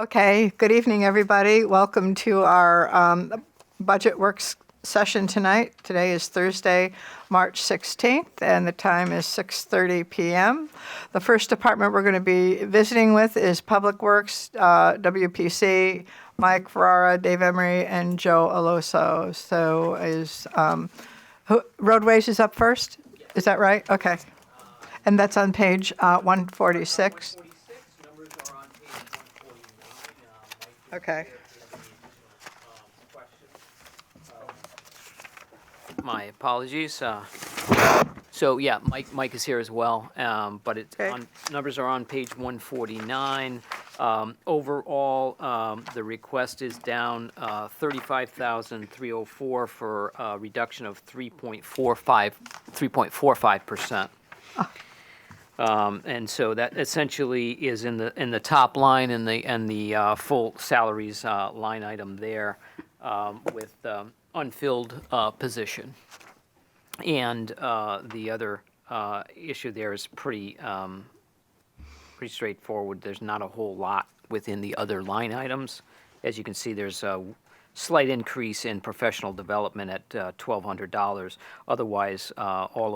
Okay, good evening, everybody. Welcome to our budget works session tonight. Today is Thursday, March 16th, and the time is 6:30 p.m. The first department we're going to be visiting with is Public Works, WPC, Mike Ferrara, Dave Emery, and Joe Aloso. So roadways is up first? Is that right? Okay. And that's on page 146. Numbers are on page 149. Okay. My apologies. So yeah, Mike is here as well, but numbers are on page 149. Overall, the request is down 35,304 for a reduction of 3.45%. And so that essentially is in the top line and the full salaries line item there with unfilled position. And the other issue there is pretty straightforward. There's not a whole lot within the other line items. As you can see, there's a slight increase in professional development at $1,200. Otherwise, all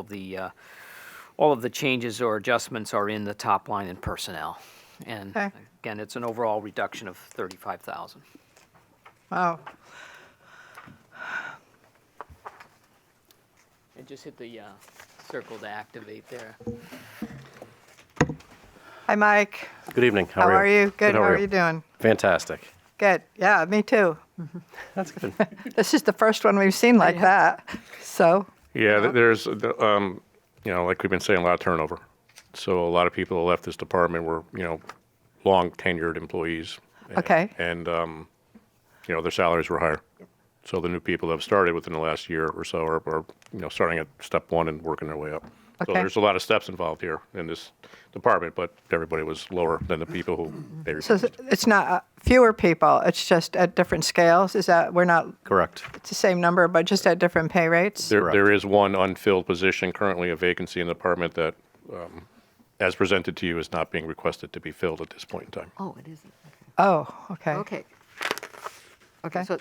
of the changes or adjustments are in the top line in personnel. And again, it's an overall reduction of 35,000. Wow. And just hit the circle to activate there. Hi, Mike. Good evening. How are you? Good. How are you doing? Fantastic. Good. Yeah, me too. That's good. This is the first one we've seen like that. So. Yeah, there's, like we've been saying, a lot of turnover. So a lot of people who left this department were, long tenured employees. Okay. And, their salaries were higher. So the new people that have started within the last year or so are starting at step one and working their way up. So Okay. there's a lot of steps involved here in this department, but everybody was lower than the people who they So replaced. it's not fewer people, it's just at different scales? Is that, we're not, Correct. it's the same number, but just at different pay rates? There is one unfilled position, currently a vacancy in the department that, as presented to you, is not being requested to be filled at this point in time. Oh, it isn't. Oh, okay. Okay. Okay. So,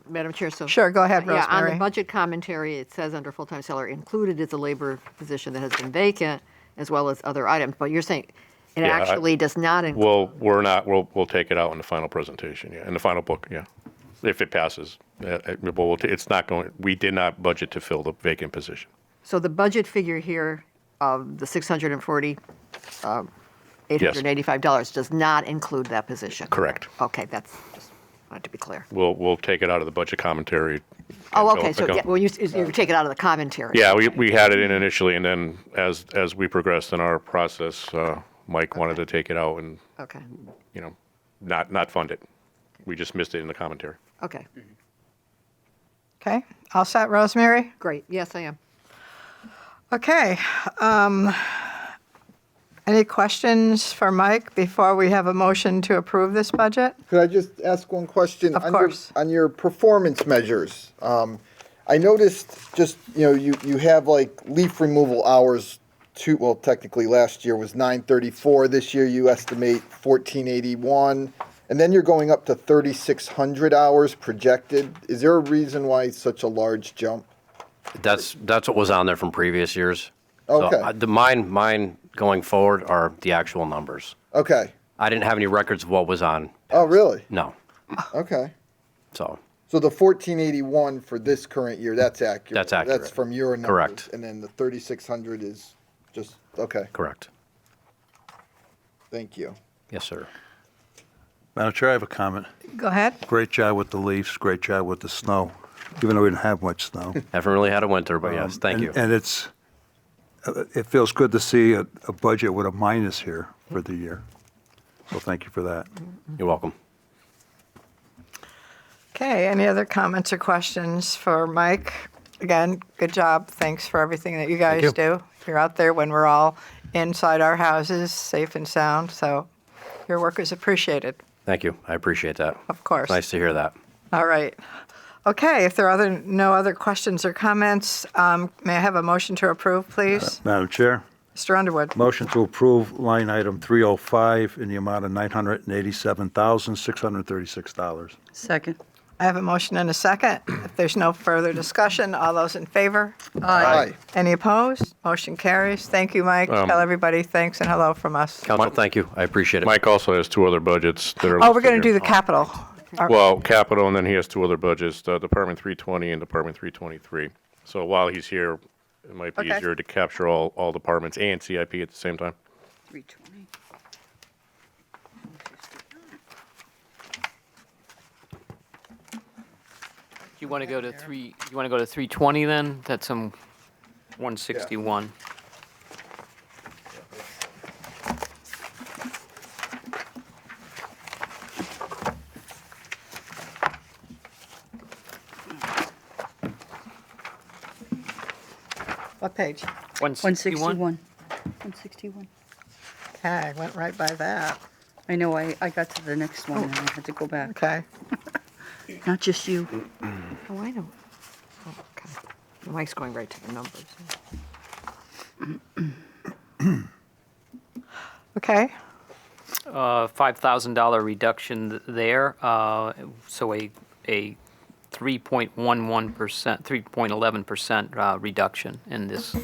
Madam Chair, so. Sure, go ahead, Yeah, on Rosemary. the budget commentary, it says under full-time salary, included is a labor position that has been vacant, as well as other items. But you're saying it Yeah, actually does not include. Well, we'll take it out in the final presentation, in the final book, if it passes. It's not going, we did not budget to fill the vacant position. So the budget figure here of the $885 does not include that position? Correct. Okay, that's, just wanted to be clear. We'll take it out of the budget commentary. Oh, and okay, so, yeah, well, you take it out of the commentary. Yeah, we had it in initially, and then as we progressed in our process, Mike wanted to take it out and, Okay, not fund it. We just missed it in the commentary. okay, Okay, all set, Rosemary? great. Yes, I am. Okay. Any questions for Mike before we have a motion to approve this budget? Could I just ask one question? Of course. On your performance measures, I noticed just, you have like leaf removal hours, technically last year was 934. This year you estimate 1481. And then you're going up to 3,600 hours projected. Is there a reason why it's such a large jump? That's what was on there from previous years. Okay. So mine going forward are the actual numbers. Okay. I didn't have any records of what was on. Oh, really? No. Okay. So So the 1481 for this current year, that's accurate? That's accurate. That's from your numbers? Correct. And then the 3,600 is just, okay, correct. thank you. Yes, sir. Madam Chair, I have a comment. Go ahead. Great job with the leaves, great job with the snow, even though we didn't have much snow. Haven't really had a winter, but yes, thank you. And it feels good to see a budget with a minus here for the year. So thank you for that. You're welcome. Okay, any other comments or questions for Mike? Again, good job. Thanks for everything that you guys you. do. You're out there when we're all inside our houses, safe and sound, so your work is appreciated, Thank you. I appreciate that. of course. Nice to hear that. All right. Okay, if there are no other questions or comments, may I have a motion to approve, please? Madam Chair, Mr. Underwood. Motion to approve line item 305 in the amount of $987,636. Second. I have a motion and a second. If there's no further discussion, all those in favor? Aye. Any opposed? Motion carries. Thank you, Mike. Tell everybody thanks and hello from us. Council, thank you. I appreciate it. Mike also has 2 other budgets that are. Oh, we're listed going to do here. the capital. Well, capital, and then he has 2 other budgets, Department 320 and Department 323. So while he's here, it might be Okay. easier to capture all departments and CIP at the same time. 320. You want to go to 320 then? That's 161. What page? 161? 161. Okay, I went right by that. I know, I got to the next one and I had to go back. Okay. Not just you. Oh, I know. Oh, okay. Mike's going right to the numbers. Okay. $5,000 reduction there, so a 3.11%, 3.11% reduction in this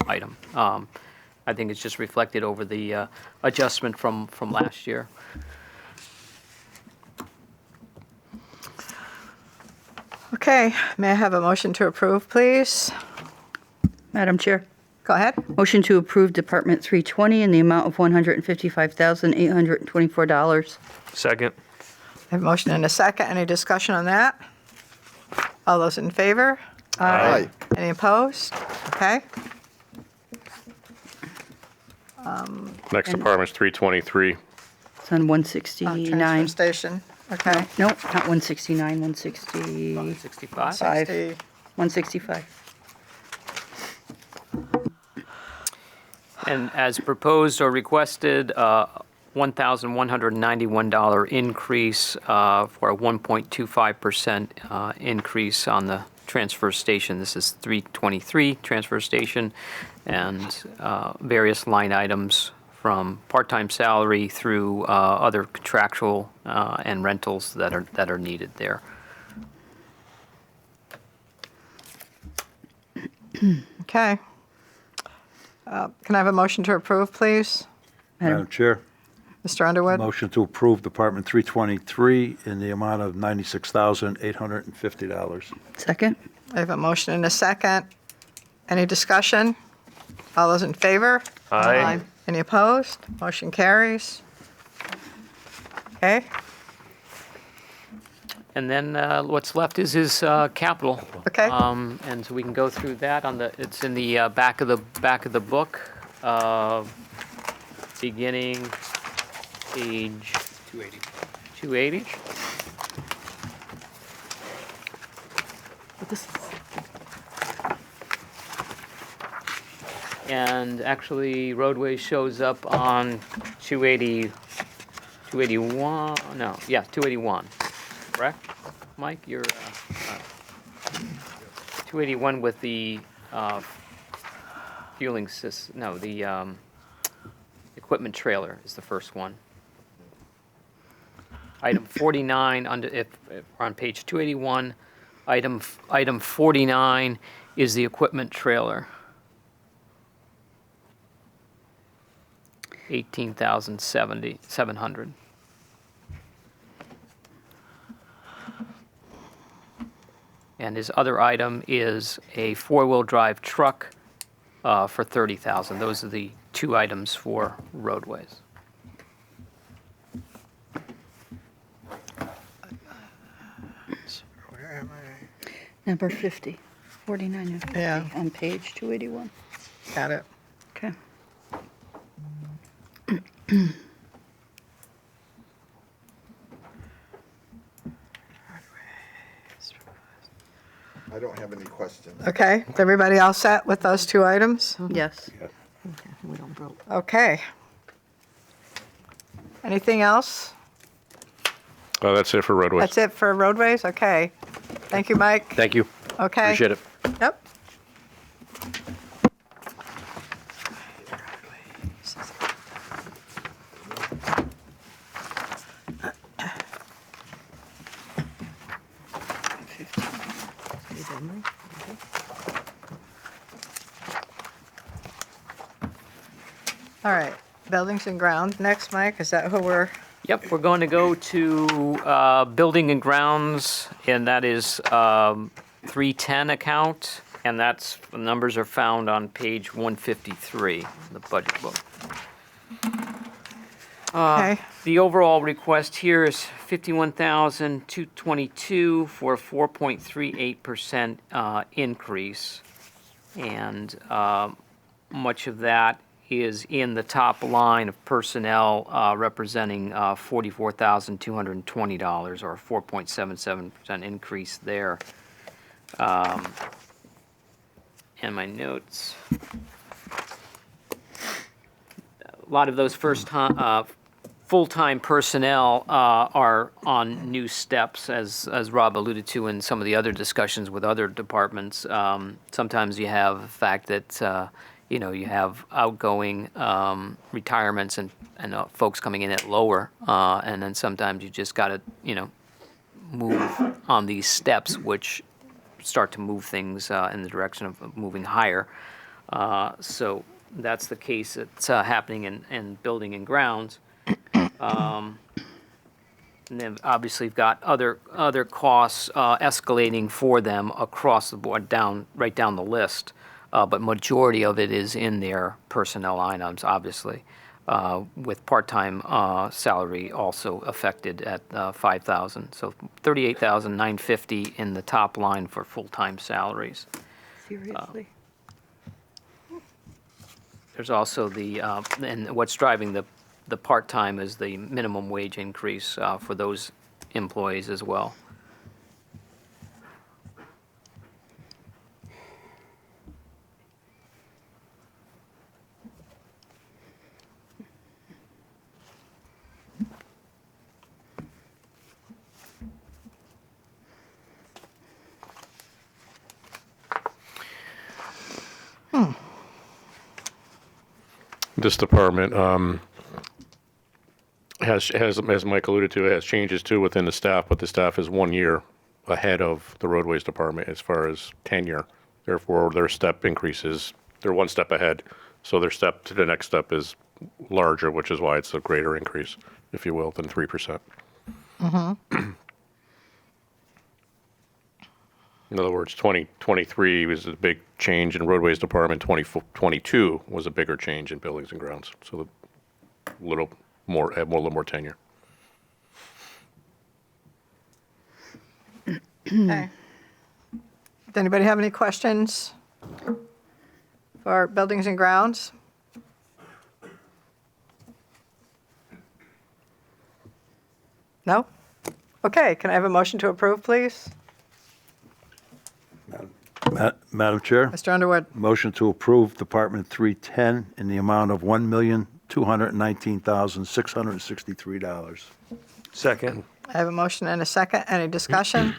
item. I think it's just reflected over the adjustment from last year. Okay, may I have a motion to approve, please? Madam Chair, Go ahead. motion to approve Department 320 in the amount of $155,824. Second. I have a motion and a second. Any discussion on that? All those in favor? Aye. Any opposed? Okay. Next department's 323. It's on Transfer 169. station. Okay. No, not 169, 160, 65? 60. 165. And as proposed or requested, $1,191 increase for a 1.25% increase on the transfer station. This is 323 transfer station, and various line items from part-time salary through other contractual and rentals that are needed there. Okay. Can I have a motion to approve, please? Madam Chair, Mr. Underwood? motion to approve Department 323 in the amount of $96,850. Second. I have a motion and a second. Any discussion? All those in favor? Aye. Any opposed? Motion carries. Okay. And then what's left is his capital. Okay. And so we can go through that it's in the back of the book, beginning page 280. But this is, And actually, roadways shows up on 281, no, yeah, 281, correct? Mike, you're 281 with the fueling system, no, the equipment trailer is the first one. Item 49, if we're on page 281, item 49 is the equipment trailer. 18,700. And his other item is a four-wheel drive truck for 30,000. Those are the two items for roadways. Where am I? Number 50, 49 and 50 Yeah. on page 281. Got it. Okay. I don't have any questions. Okay. Is everybody all set with those two items? Yes. okay, we don't vote. Okay. Anything else? That's it for roadways. That's it for roadways? Okay. Thank you, Mike. Thank you. Okay. Appreciate it. Yep. All right, buildings and grounds. Next, Mike, is that who we're, Yep, we're going to go to Building and Grounds, and that is 310 account, and that's, the numbers are found on page 153, the budget book. okay? The overall request here is $51,222 for a 4.38% increase, and much of that is in the top line of personnel, representing $44,220, or a 4.77% increase there. And my notes. A lot of those full-time personnel are on new steps, as Rob alluded to in some of the other discussions with other departments. Sometimes you have the fact that you have outgoing retirements and folks coming in at lower, and then sometimes you just got to move on these steps, which start to move things in the direction of moving higher. So that's the case that's happening in building and grounds. And then obviously you've got other costs escalating for them across the board, right down the list. But majority of it is in their personnel items, obviously, with part-time salary also affected at $5,000. So $38,950 in the top line for full-time salaries. Seriously? There's also and what's driving the part-time is the minimum wage increase for those employees as well. This department has, as Mike alluded to, it has changes too within the staff, but the staff is 1 year ahead of the roadways department as far as tenure. Therefore, their step increases, they're one step ahead. So their step to the next step is larger, which is why it's a greater increase, if you will, than 3%. In other words, 2023 was a big change in roadways department. 2022 was a bigger change in buildings and grounds. So a little more tenure. Okay. Does anybody have any questions for buildings and grounds? No? Okay, can I have a motion to approve, please? Madam Chair, Mr. Underwood, motion to approve Department 310 in the amount of $1,219,663. Second. I have a motion and a second. Any discussion?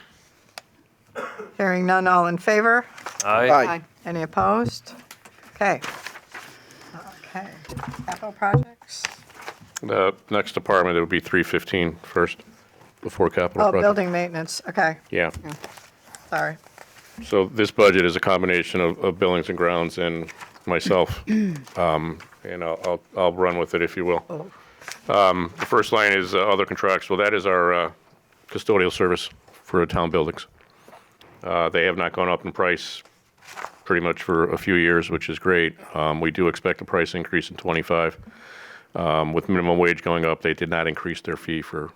Hearing none, all in favor? Aye. Aye. Any opposed? Okay. Okay. Capital projects? The next department, it would be 315 first, before capital Oh, project. building maintenance. Okay, Yeah. sorry. So this budget is a combination of buildings and grounds and myself. And I'll run with it, if you will. The first line is other contractual. That is our custodial service for town buildings. They have not gone up in price pretty much for a few years, which is great. We do expect a price increase in '25. With minimum wage going up, they did not increase their fee for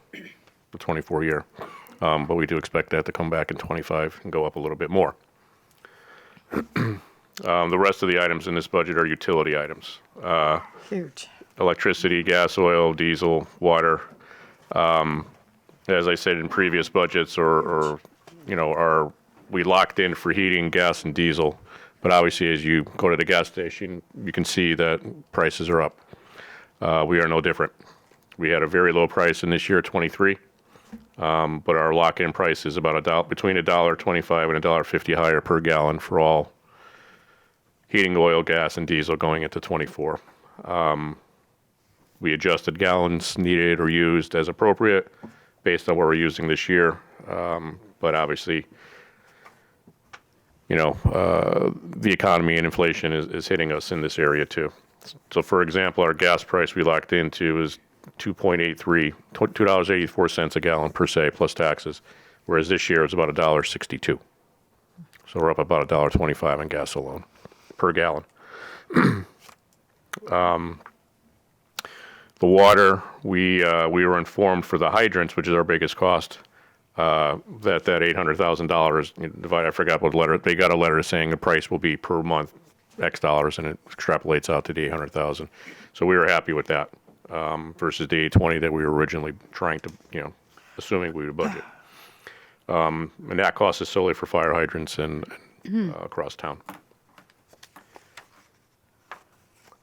the '24 year. But we do expect that to come back in '25 and go up a little bit more. The rest of the items in this budget are utility items. Huge. Electricity, gas, oil, diesel, water. As I said in previous budgets, we locked in for heating, gas, and diesel. But obviously, as you go to the gas station, you can see that prices are up. We are no different. We had a very low price in this year, '23. But our lock-in price is about between $1.25 and $1.50 higher per gallon for all heating oil, gas, and diesel going into '24. We adjusted gallons needed or used as appropriate based on what we're using this year. But obviously, the economy and inflation is hitting us in this area too. So for example, our gas price we locked into is $2.84 a gallon per se plus taxes, whereas this year it's about $1.62. So we're up about $1.25 on gas alone per gallon. The water, we were informed for the hydrants, which is our biggest cost, that $800,000 I forgot what letter they got a letter saying the price will be per month X dollars, and it extrapolates out to the 800,000. So we were happy with that versus the 820 that we were originally trying to, assuming we would budget. And that cost is solely for fire hydrants and across town.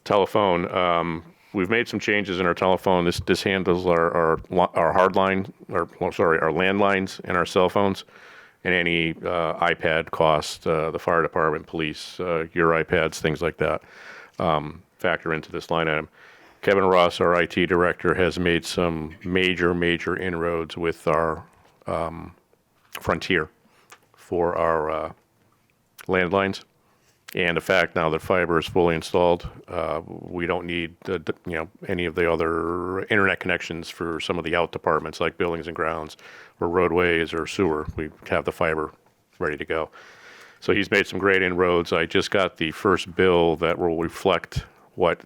Telephone. We've made some changes in our telephone. This handles our hardline, our landlines and our cell phones, and any iPad cost, the fire department, police, your iPads, things like that, factor into this line item. Kevin Ross, our IT director, has made some major inroads with our Frontier for our landlines. And the fact now that fiber is fully installed, we don't need any of the other internet connections for some of the out departments like buildings and grounds or roadways or sewer. We have the fiber ready to go. So he's made some great inroads. I just got the first bill that will reflect what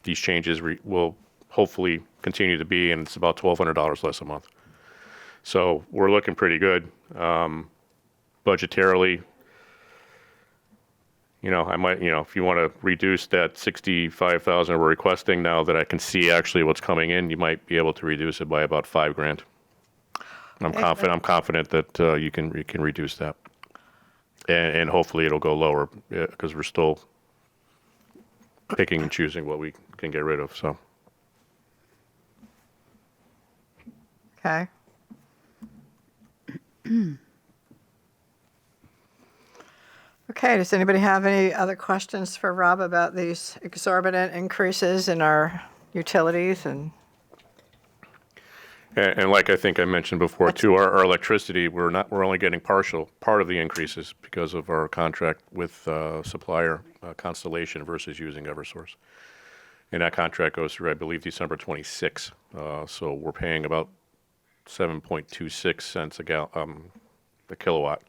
these changes will hopefully continue to be, and it's about $1,200 less a month. So we're looking pretty good. Budgetarily, I might, if you want to reduce that 65,000 we're requesting now that I can see actually what's coming in, you might be able to reduce it by about $5,000. I'm confident that you can reduce that, and hopefully it'll go lower because we're still picking and choosing what we can get rid of. So. Okay. Okay, does anybody have any other questions for Rob about these exorbitant increases in our utilities and? And like I think I mentioned before too, our electricity, we're only getting part of the increases because of our contract with supplier Constellation versus using Eversource. And that contract goes through, I believe, December 26. So we're paying about 7.26 cents a kilowatt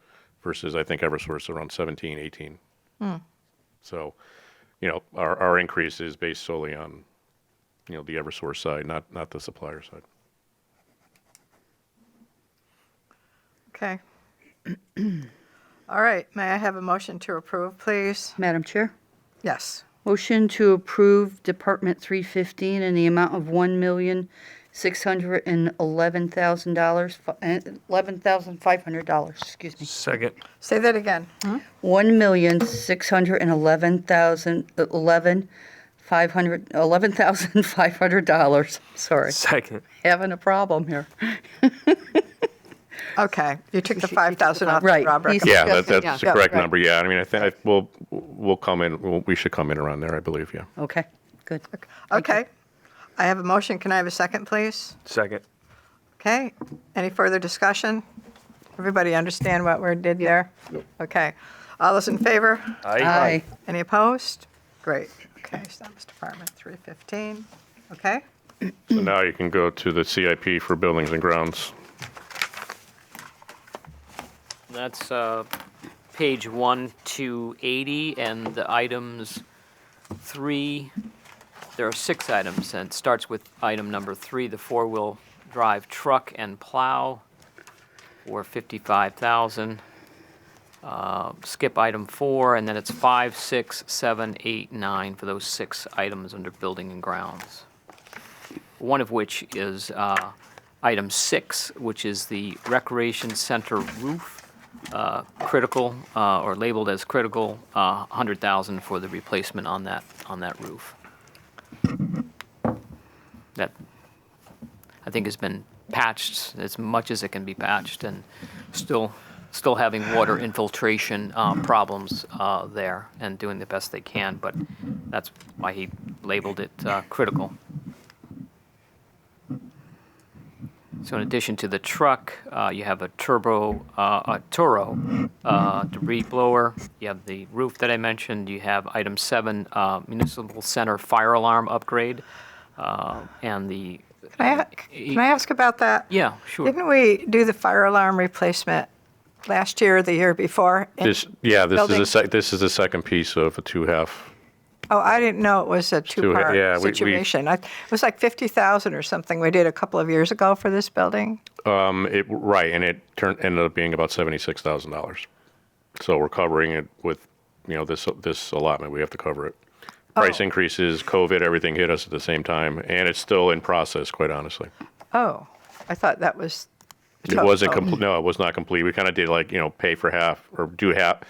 versus I think Eversource around 17, 18. So, our increase is based solely on, the Eversource side, not the supplier side. Okay. All right, may I have a motion to approve, please? Madam Chair, Yes. motion to approve Department 315 in the amount of $1,611,000, $11,500, excuse me. Second. Say that again. $1,611,500, sorry. Second. Having a problem here. Okay, you took the 5,000 off Right, Rob he's- recommended. Yeah, that's Yeah. the correct right. number. Yeah, I mean, I think we'll come in. We should come in around there, I believe. Yeah. Okay, good. Okay, I have a motion. Can I have a second, please? Second. Okay, any further discussion? Everybody understand what we did there? Okay, all those in favor? Aye. Any opposed? Great. Okay, so that was Department 315. Okay, So now you can go to the CIP for buildings and grounds. That's page 1 to 80, and the items 3, there are 6 items, and it starts with item number 3, the four-wheel drive truck and plow for $55,000. Skip item 4, and then it's 5, 6, 7, 8, 9 for those 6 items under building and grounds. One of which is item 6, which is the recreation center roof. Critical, or labeled as critical, $100,000 for the replacement on that roof. That, I think, has been patched as much as it can be patched, and still having water infiltration problems there, and doing the best they can, but that's why he labeled it critical. So in addition to the truck, you have a Toro debris blower. You have the roof that I mentioned. You have item 7, municipal center fire alarm upgrade, and the. Can I ask about that? Yeah, sure. Didn't we do the fire alarm replacement last year or the year before? This building? is the second piece of a 2.5. Oh, I didn't know it was a two-part yeah, we- situation. It was like 50,000 or something we did a couple of years ago for this building. Right, and it ended up being about $76,000. So we're covering it with, this allotment. We have to cover it. Price increases, COVID, everything hit us at the same time, and it's still in process, quite honestly. Oh, I thought that was. It wasn't total. complete. No, it was not complete. We kind of did pay for half or do half,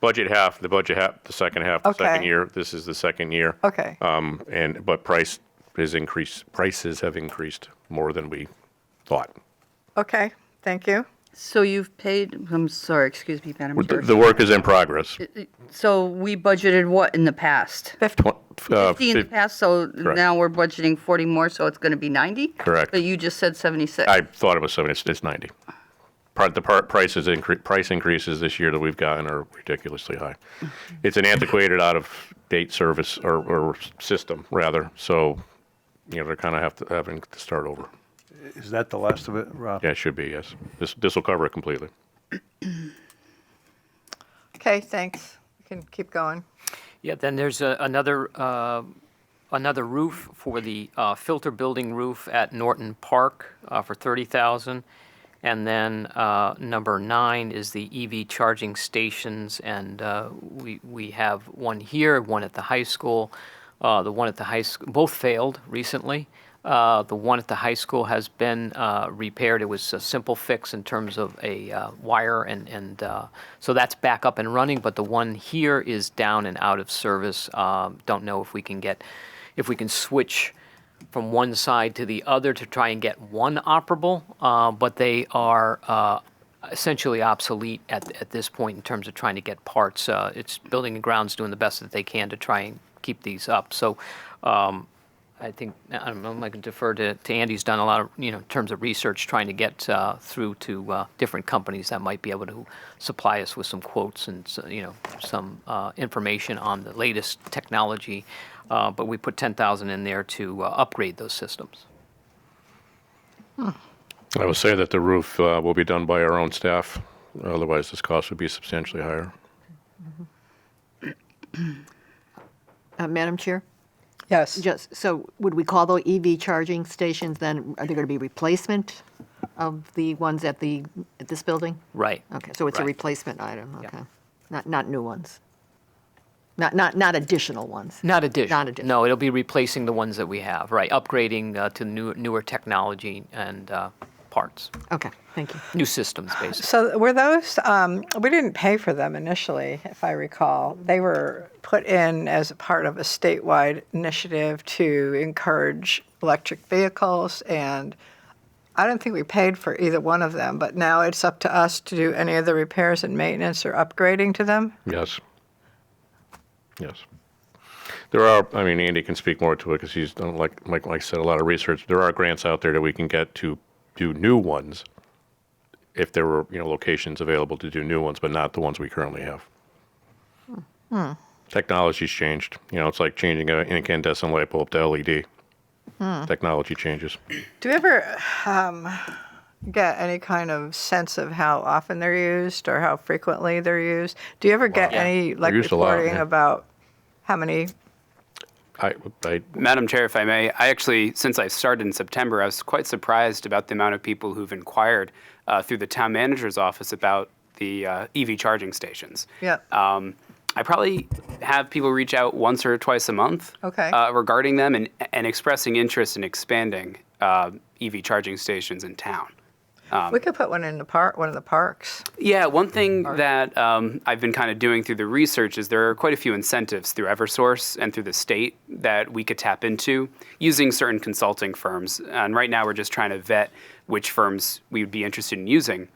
budget half, the budget half, the second half, the second Okay. year. This is the second year. Okay. But price has increased. Prices have increased more than we thought. Okay, thank you. So you've paid, I'm sorry, excuse me, Madam Chair. The work is in progress. So we budgeted what in the past? 50 in the past, so Correct. now we're budgeting 40 more, so it's going to be 90? Correct. But you just said 76. I thought it was 70. It's 90. Price increases this year that we've gotten are ridiculously high. It's an antiquated, out-of-date service or system rather. So, they're kind of having to start over. Is that the last of it, Rob? Yeah, it should be. Yes. This will cover it completely. Okay, thanks. We can keep going. Yeah, then there's another roof for the filter building roof at Norton Park for $30,000. And then number 9 is the EV charging stations, and we have one here, one at the high school. The one at the high school, both failed recently. The one at the high school has been repaired. It was a simple fix in terms of a wire, and so that's back up and running. But the one here is down and out of service. Don't know if we can switch from one side to the other to try and get one operable, but they are essentially obsolete at this point in terms of trying to get parts. It's Building and Grounds doing the best that they can to try and keep these up. So I think I'm going to defer to Andy. He's done a lot of, in terms of research, trying to get through to different companies that might be able to supply us with some quotes and some information on the latest technology. But we put $10,000 in there to upgrade those systems. I would say that the roof will be done by our own staff. Otherwise, this cost would be substantially higher. Madam Chair? Yes. So would we call those EV charging stations then, are they going to be replacement of the ones at this building? Right. Okay, so it's a Right. replacement item, Yeah. okay. Not new ones? Not additional ones? Not additional. Not additional. No, it'll be replacing the ones that we have, right, upgrading to newer technology and parts, Okay, thank you. new systems, basically. So were those, we didn't pay for them initially, if I recall. They were put in as a part of a statewide initiative to encourage electric vehicles, and I don't think we paid for either one of them, but now it's up to us to do any of the repairs and maintenance or upgrading to them? Yes. Yes. There are, Andy can speak more to it because he's done, like I said, a lot of research. There are grants out there that we can get to do new ones if there were, locations available to do new ones, but not the ones we currently have. Technology's changed. It's like changing an incandescent light bulb to LED. Technology changes. Do you ever get any kind of sense of how often they're used or how frequently they're used? Do you ever get Yeah. any They're used a lot, reporting yeah. about how many? I Madam Chair, if I may, I actually, since I started in September, I was quite surprised about the amount of people who've inquired through the town manager's office about the EV charging stations. Yeah. I probably have people reach out once or twice a month Okay. regarding them and expressing interest in expanding EV charging stations in town. We could put one in the park, one of the parks. Yeah, one thing that I've been kind of doing through the research is there are quite a few incentives through Eversource and through the state that we could tap into using certain consulting firms. And right now we're just trying to vet which firms we would be interested in using.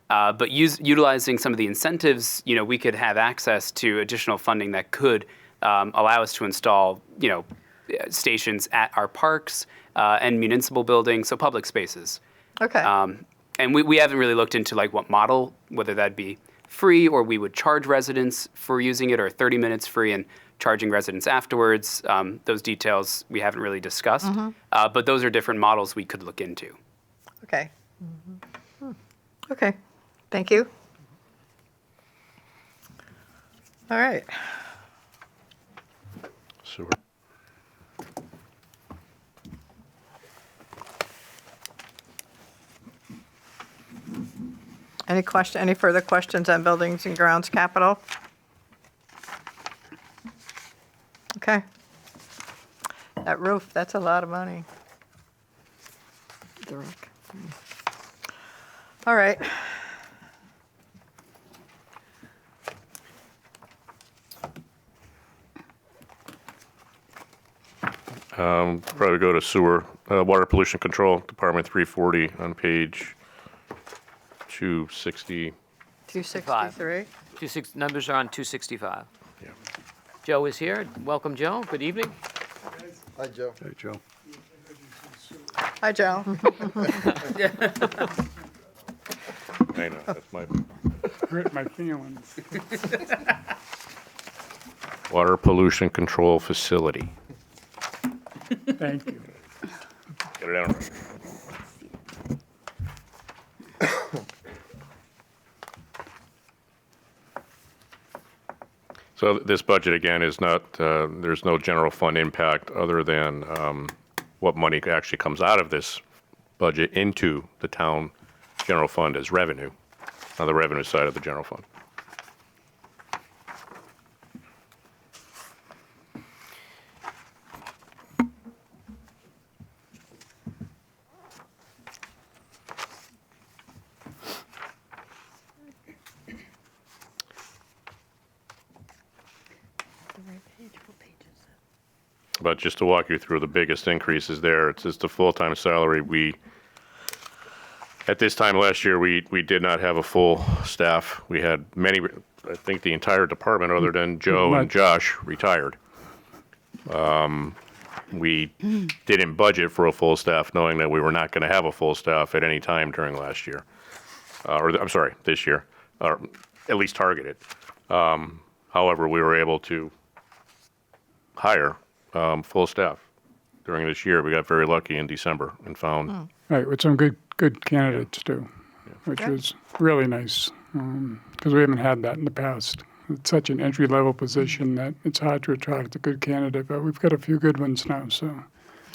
But utilizing some of the incentives, we could have access to additional funding that could allow us to install, stations at our parks and municipal buildings, so public spaces. Okay. And we haven't really looked into like what model, whether that'd be free or we would charge residents for using it, or 30 minutes free and charging residents afterwards. Those details we haven't really discussed, but those are different models we could look into. Okay. Okay, thank you. All right. Sewer. Any further questions on buildings and grounds capital? Okay. That roof, that's a lot of money. The rec. All right. Probably go to sewer, water pollution control, Department 340 on page 260. 263. Numbers are on 265. Yeah. Joe is here. Welcome, Joe. Good evening. Hi, Joe. Hey, Joe. Hi, Joe. I know, that's my, Hurt my feelings. water pollution control facility. Thank you. Get it down. So this budget, again, is not, there's no general fund impact other than what money actually comes out of this budget into the town general fund as revenue, on the revenue side of the general fund. But just to walk you through the biggest increases there, it's just the full-time salary. At this time last year, we did not have a full staff. We had many, I think the entire department, other than Joe and Josh, retired. We didn't budget for a full staff, knowing that we were not going to have a full staff at any time during last year. This year, or at least targeted. However, we were able to hire full staff during this year. We got very lucky in December and found. Right, with some good candidates too, which was really nice, because we haven't had that in the past. It's such an entry-level position that it's hard to attract a good candidate, but we've got a few good ones now, so.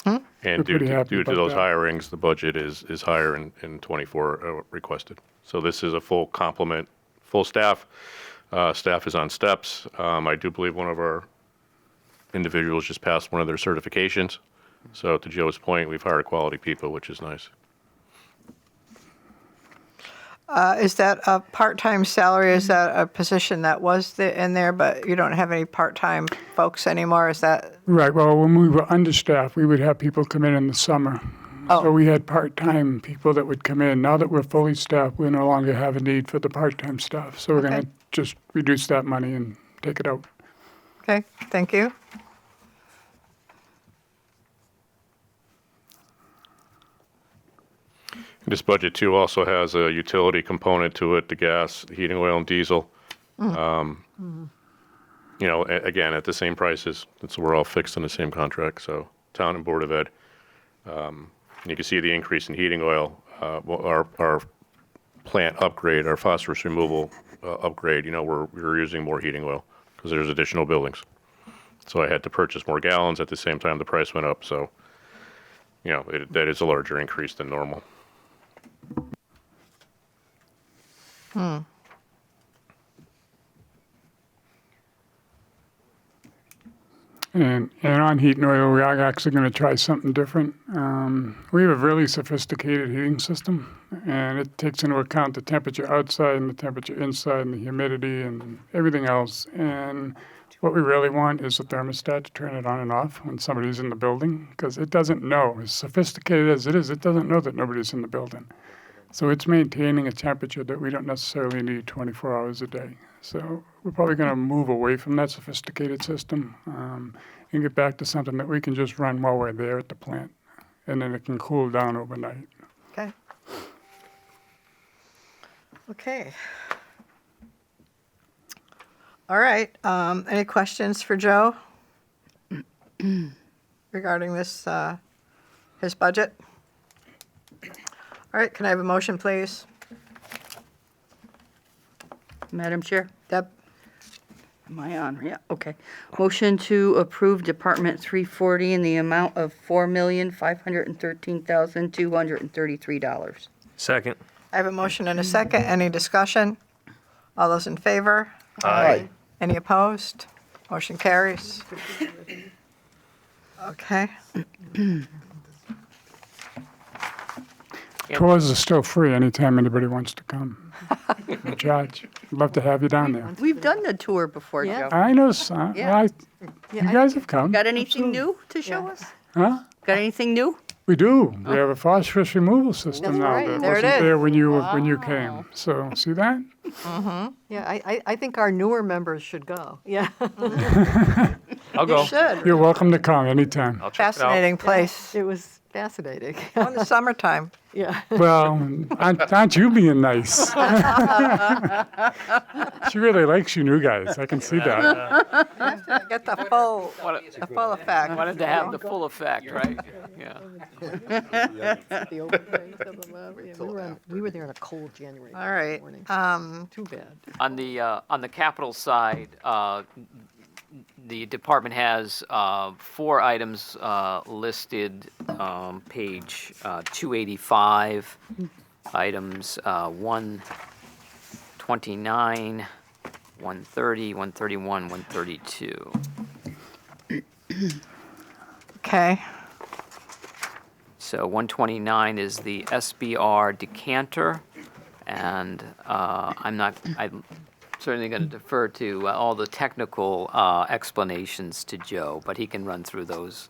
And due pretty to happy about those that. hirings, the budget is higher in '24 requested. So this is a full complement, full staff. Staff is on steps. I do believe one of our individuals just passed one of their certifications. So to Joe's point, we've hired quality people, which is nice. Is that a part-time salary? Is that a position that was in there, but you don't have any part-time folks anymore? Is that? Right, well, when we were understaffed, we would have people come in the summer. Oh. So we had part-time people that would come in. Now that we're fully staffed, we no longer have a need for the part-time staff. So we're Okay. going to just reduce that money and take it out. Okay, thank you. This budget too also has a utility component to it, the gas, heating oil and diesel. Again, at the same prices. We're all fixed in the same contract, so town and Board of Ed. You can see the increase in heating oil. Our plant upgrade, our phosphorus removal upgrade, we're using more heating oil because there's additional buildings. So I had to purchase more gallons at the same time the price went up, so, that is a larger increase than normal. And on heat and oil, we are actually going to try something different. We have a really sophisticated heating system, and it takes into account the temperature outside and the temperature inside and the humidity and everything else. And what we really want is a thermostat to turn it on and off when somebody's in the building, because it doesn't know. As sophisticated as it is, it doesn't know that nobody's in the building. So it's maintaining a temperature that we don't necessarily need 24 hours a day. So we're probably going to move away from that sophisticated system and get back to something that we can just run while we're there at the plant, and then it can cool down overnight. Okay. Okay. All right, any questions for Joe regarding this, his budget? All right, can I have a motion, please? Madam Chair, Deb? am I on? Yeah, okay. Motion to approve Department 340 in the amount of $4,513,233. Second. I have a motion and a second. Any discussion? All those in favor? Aye. Any opposed? Motion carries. Okay. Tours are still free anytime anybody wants to come. No charge. Love to have you down there. We've done the tour before, Yeah. Joe. I know, Yeah. you guys have come. Got anything new to show us? Huh? Got anything new? We do. We have a phosphorus removal system That's now right. that There it wasn't is. there when you came. So, see that? Yeah, I think our newer members should go. Yeah. I'll go. You should. You're welcome to come anytime. I'll check it out. Fascinating place. It was fascinating. In the summertime. Yeah. Well, aren't you being nice? She really likes you new guys. I can see that. Get the full effect. Wanted to have the full effect, right? Yeah. The overnight stuff about- yeah, we were there in a cold January All right. morning. Too bad. On the capital side, the department has 4 items listed, page 285, items 129, 130, 131, 132. Okay. So 129 is the SBR decanter, and I'm certainly going to defer to all the technical explanations to Joe, but he can run through those.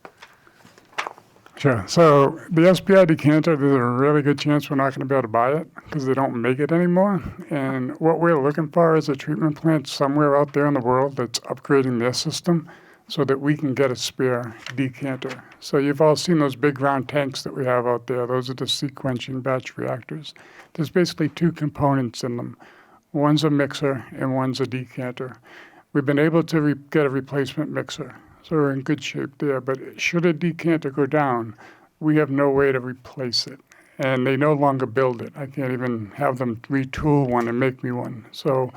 Sure. So the SBI decanter, there's a really good chance we're not going to be able to buy it because they don't make it anymore. And what we're looking for is a treatment plant somewhere out there in the world that's upgrading their system so that we can get a spare decanter. So you've all seen those big round tanks that we have out there. Those are the sequencing batch reactors. There's basically 2 components in them. One's a mixer and one's a decanter. We've been able to get a replacement mixer, so we're in good shape there. But should a decanter go down, we have no way to replace it. And they no longer build it. I can't even have them retool one and make me one. So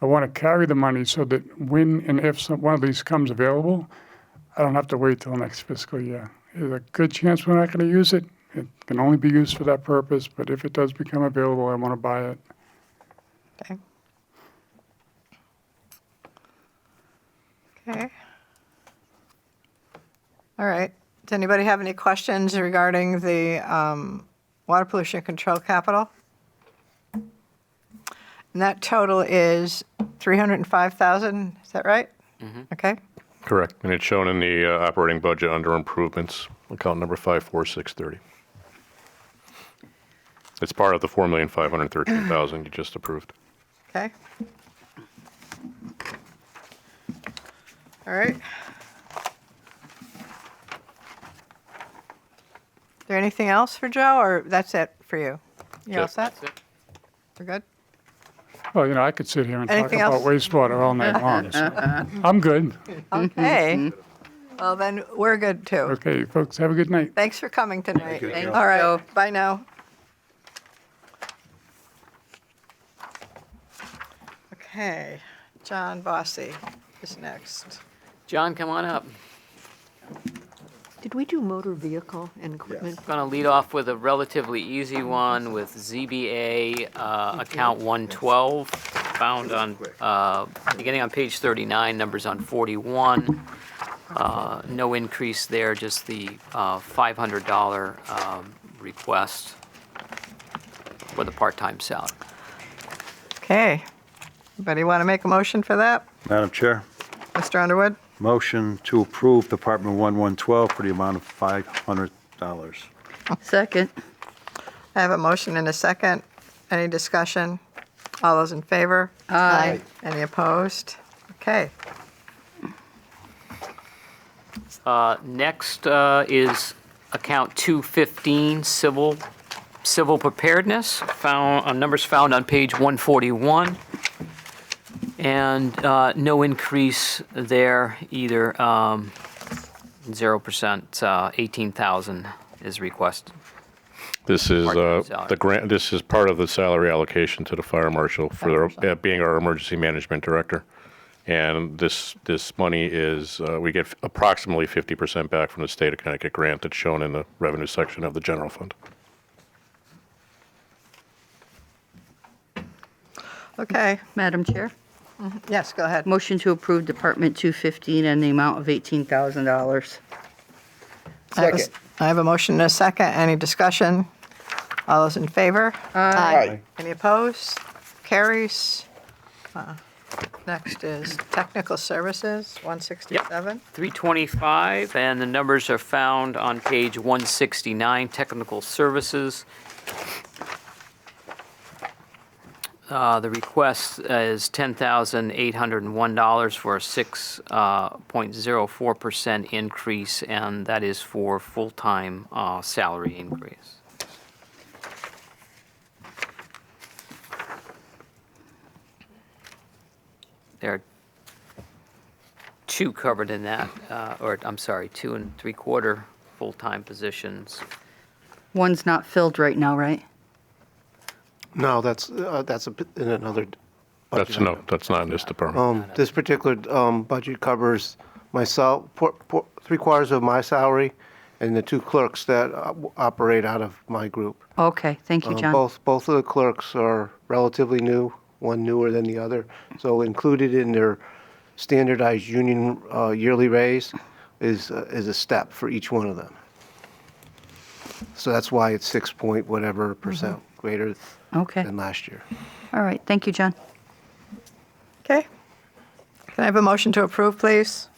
I want to carry the money so that when and if one of these comes available, I don't have to wait till next fiscal year. There's a good chance we're not going to use it. It can only be used for that purpose, but if it does become available, I want to buy it. Okay. Okay. All right. Does anybody have any questions regarding the water pollution control capital? And that total is 305,000, is that right? Okay. Correct. And it's shown in the operating budget under improvements, account number 54630. It's part of the 4,513,000 you just approved. Okay. All right. Is there anything else for Joe, or that's it for you? You all Yes. set? We're good? Well, I could sit here and Anything talk about else? wastewater all night long. So I'm good. Okay. Well, then, we're good too. Okay, folks, have a good night. Thanks for coming tonight. Thank you, All right, Joe. bye now. Okay, John Bossy is next. John, come on up. Did we do motor vehicle and equipment? Going to lead off with a relatively easy one with ZBA account 112, found on, beginning on page 39, numbers on 41. No increase there, just the $500 request for the part-time salary. Okay, anybody want to make a motion for that? Madam Chair, Mr. Underwood? motion to approve Department 1112 for the amount of $500. Second. I have a motion and a second. Any discussion? All those in favor? Aye. Any opposed? Okay. Next is account 215, civil, Civil preparedness, numbers found on page 141. And no increase there either. 0%, 18,000 is requested. This is Part-time salary. the grant. This is part of the salary allocation to the fire marshal for being our emergency management director. And this money is we get approximately 50% back from the state of Connecticut grant that's shown in the revenue section of the general fund. Okay, Madam Chair, yes, go ahead. motion to approve Department 215 and the amount of $18,000. Second. I have a motion and a second. Any discussion? All those in favor? Aye. Any opposed? Carries. Next is technical services, 167. 325, and the numbers are found on page 169, technical services. The request is $10,801 for a 6.04% increase, and that is for full-time salary increase. There are two covered in that, or I'm sorry, 2 3/4 full-time positions. One's not filled right now, right? No, that's in another budget. That's not in this department. This particular budget covers myself, 3/4 of my salary, and the 2 clerks that operate out of my group. Okay, thank you, John. Both of the clerks are relatively new, one newer than the other. So included in their standardized union yearly raise is a step for each one of them. So that's why it's 6 point whatever percent greater Okay, than last year. all right, thank you, John. Okay. Can I have a motion to approve, please?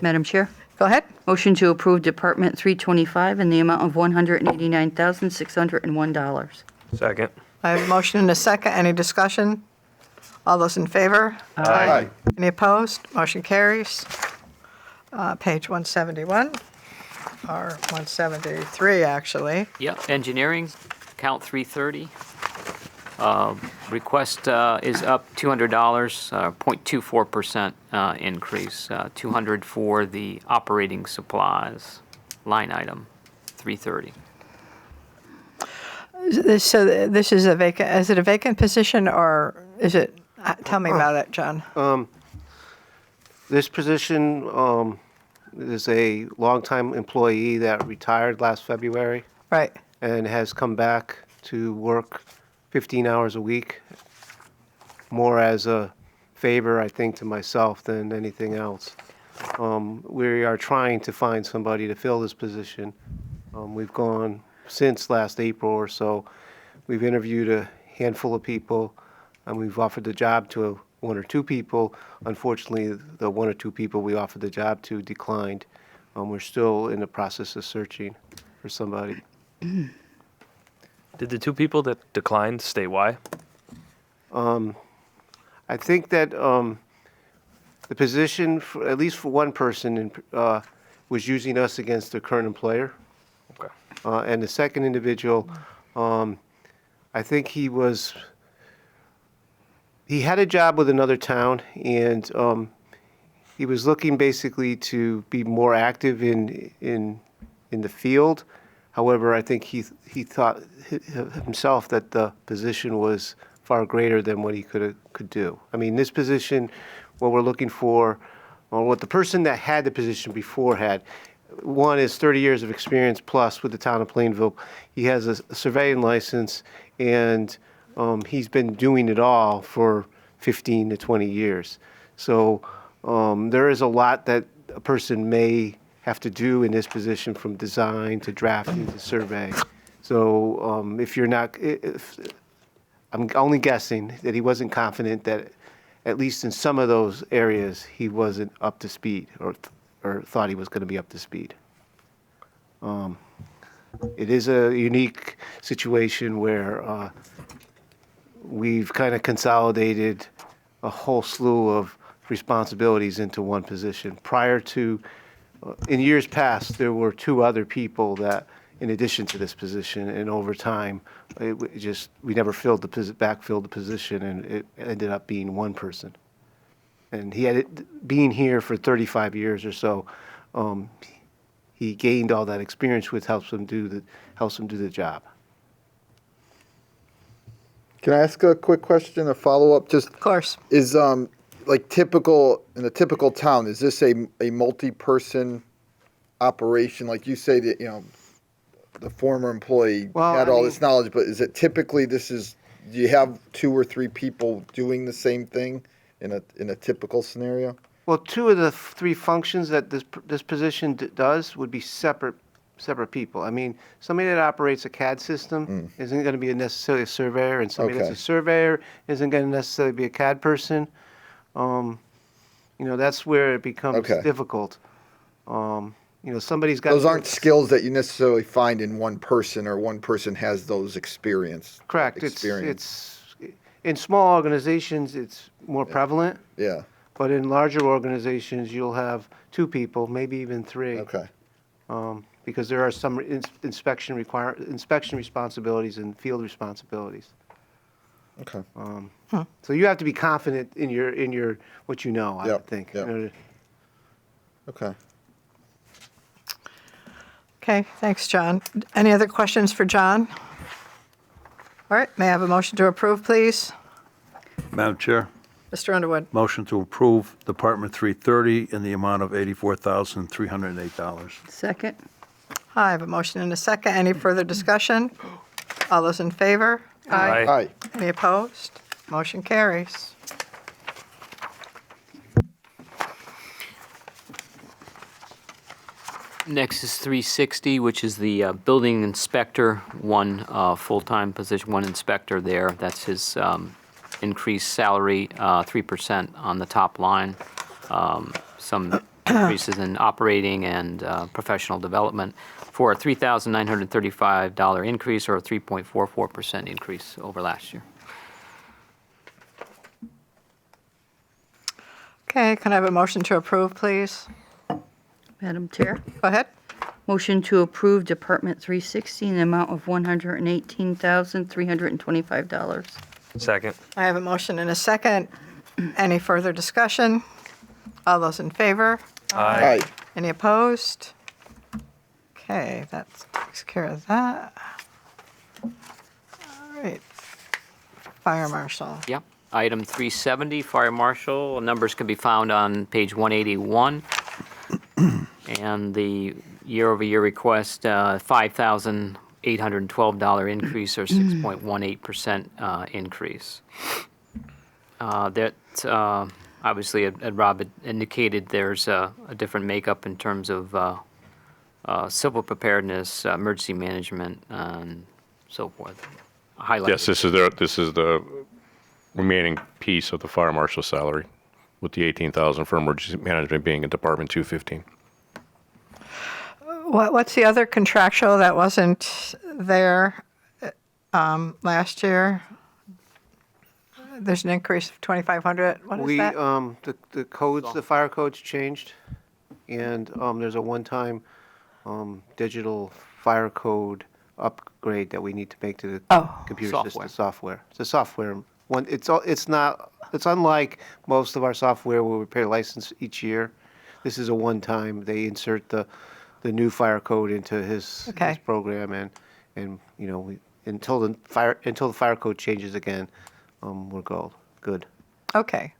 Madam Chair, Go ahead. motion to approve Department 325 in the amount of $189,601. Second. I have a motion and a second. Any discussion? All those in favor? Aye. Any opposed? Motion carries. Page 171, or 173, actually. Yep, engineering, count 330. Request is up $200, 0.24% increase, 200 for the operating supplies line item, 330. So this is is it a vacant position, or is it, tell me about it, John. This position is a longtime employee that retired last February Right. and has come back to work 15 hours a week, more as a favor, I think, to myself than anything else. We are trying to find somebody to fill this position. We've gone since last April or so. We've interviewed a handful of people, and we've offered the job to 1 or 2 people. Unfortunately, the 1 or 2 people we offered the job to declined. We're still in the process of searching for somebody. Did the 2 people that declined state why? I think that the position, at least for one person, was using us against their current employer. Okay. And the second individual, I think he had a job with another town, and he was looking basically to be more active in the field. However, I think he thought himself that the position was far greater than what he could do. I mean, this position, what we're looking for, or what the person that had the position before had, one is 30 years of experience plus with the town of Plainville. He has a surveying license, and he's been doing it all for 15 to 20 years. So there is a lot that a person may have to do in this position, from design to drafting to survey. So I'm only guessing that he wasn't confident that, at least in some of those areas, he wasn't up to speed, or thought he was going to be up to speed. It is a unique situation where we've kind of consolidated a whole slew of responsibilities into one position. Prior to, in years past, there were 2 other people that in addition to this position, and over time, we never backfilled the position, and it ended up being one person. And he had it, being here for 35 years or so, he gained all that experience, which helps him do the job. Can I ask a quick question, a follow-up? Just Of course. is like typical in a typical town, is this a multi-person operation? Like you say that, the former employee Well, had I all mean- this knowledge, but is it typically do you have 2 or 3 people doing the same thing in a typical scenario? Well, 2 of the 3 functions that this position does would be separate people. I mean, somebody that operates a CAD system isn't going to be necessarily a surveyor, and somebody that's Okay. a surveyor isn't going to necessarily be a CAD person. That's where it becomes Okay. difficult. Somebody's got Those aren't skills that you necessarily find in one person, or one person has those experience. correct. Experience. It's in small organizations, it's more prevalent, Yeah. but in larger organizations, you'll have 2 people, maybe even 3. Okay. Because there are some inspection responsibilities and field responsibilities. Okay. So you have to be confident in your what you know, I Yep, would think. yep. in order- Okay. Okay, thanks, John. Any other questions for John? All right, may I have a motion to approve, please? Madam Chair, Mr. Underwood? motion to approve Department 330 in the amount of $84,308. Second. I have a motion and a second. Any further discussion? All those in favor? Aye. Hi. Any opposed? Motion carries. Next is 360, which is the building inspector, one full-time position, one inspector there. That's his increased salary, 3% on the top line. Some increases in operating and professional development for a $3,935 increase, or a 3.44% increase over last year. Okay, can I have a motion to approve, please? Madam Chair, Go ahead. motion to approve Department 360 in the amount of $118,325. Second. I have a motion and a second. Any further discussion? All those in favor? Hi. Any opposed? Okay, that takes care of that. All right. Fire Marshal. Yep. Item 370, Fire Marshal, numbers can be found on page 181. And the year-over-year request, $5,812 increase, or 6.18% increase. That, obviously, as Rob had indicated, there's a different makeup in terms of civil preparedness, emergency management, and so forth. Highlighted. Yes, this is the remaining piece of the fire marshal salary, with the $18,000 for emergency management being in Department 215. What's the other contractual that wasn't there last year? There's an increase of 2,500. What is that? The codes, the fire codes changed, and there's a one-time digital fire code upgrade that we need to make to the computer system software. It's a software one. It's unlike most of our software where we pay a license each year. This is a one-time. They insert the new fire code into his program, and until the fire code changes again, we're good. Okay,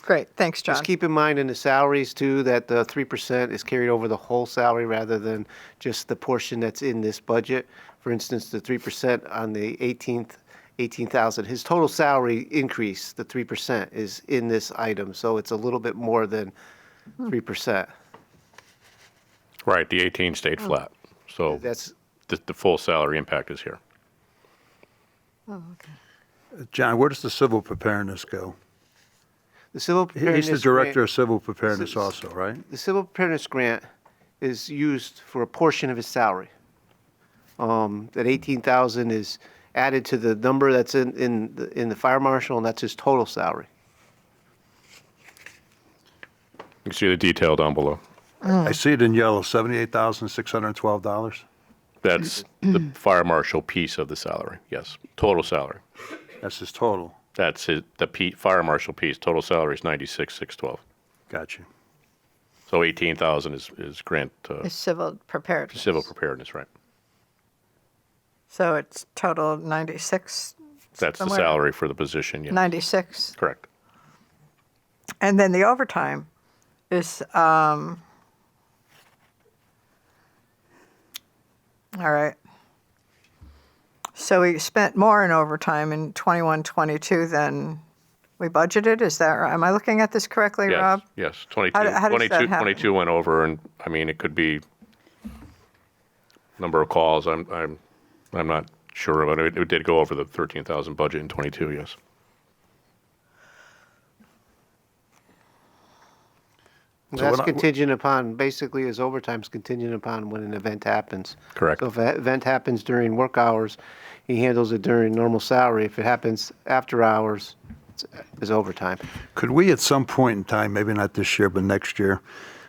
great. Thanks, John. Just keep in mind in the salaries too that the 3% is carried over the whole salary rather than just the portion that's in this budget. For instance, the 3% on the 18,000, his total salary increase, the 3% is in this item, so it's a little bit more than 3%. Right, the 18 stayed flat, so That's the full salary impact is here. Oh, okay. John, where does the civil preparedness go? the civil preparedness. He's the director grant- of civil preparedness also, right? The civil preparedness grant is used for a portion of his salary. That 18,000 is added to the number that's in the fire marshal, and that's his total salary. You can see the detail down below. I see it in yellow, $78,612. That's the fire marshal piece of the salary, yes, total salary. That's his total. That's fire marshal piece, total salary is 96,612. Got you. So 18,000 is grant, Is civil preparedness. civil preparedness, right? So it's total 96? That's the somewhere? salary for the position, yes. 96. Correct. And then the overtime is, all right. So we spent more in overtime in 21, 22 than we budgeted, is that right? Am I looking at this correctly, Yes, Rob? yes, 22, How does that 22, happen? 22 went over, and, I mean, it could be number of calls, I'm not sure, but it did go over the 13,000 budget in 22, yes. That's contingent upon, basically his overtime's contingent upon when an event happens. Correct. So if an event happens during work hours, he handles it during normal salary. If it happens after hours, it's overtime. Could we at some point in time, maybe not this year, but next year,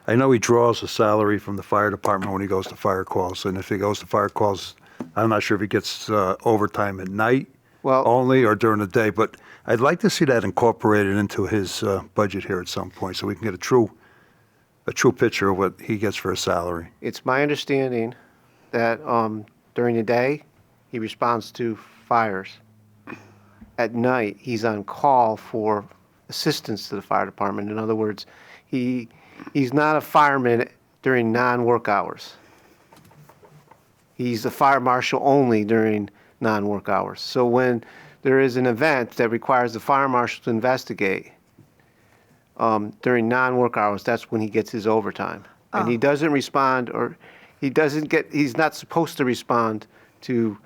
I know he draws a salary from the fire department when he goes to fire calls, and if he goes to fire calls, I'm not sure if he gets overtime at night only or during the day, but I'd like to see that incorporated into his budget here at some point so we can get a true picture of what he gets for a salary. It's my understanding that during the day, he responds to fires. At night, he's on call for assistance to the fire department. In other words, he's not a fireman during non-work hours. He's a fire marshal only during non-work hours. So when there is an event that requires the fire marshal to investigate during non-work hours, that's when he gets his overtime. And he doesn't respond, or he's not supposed to respond to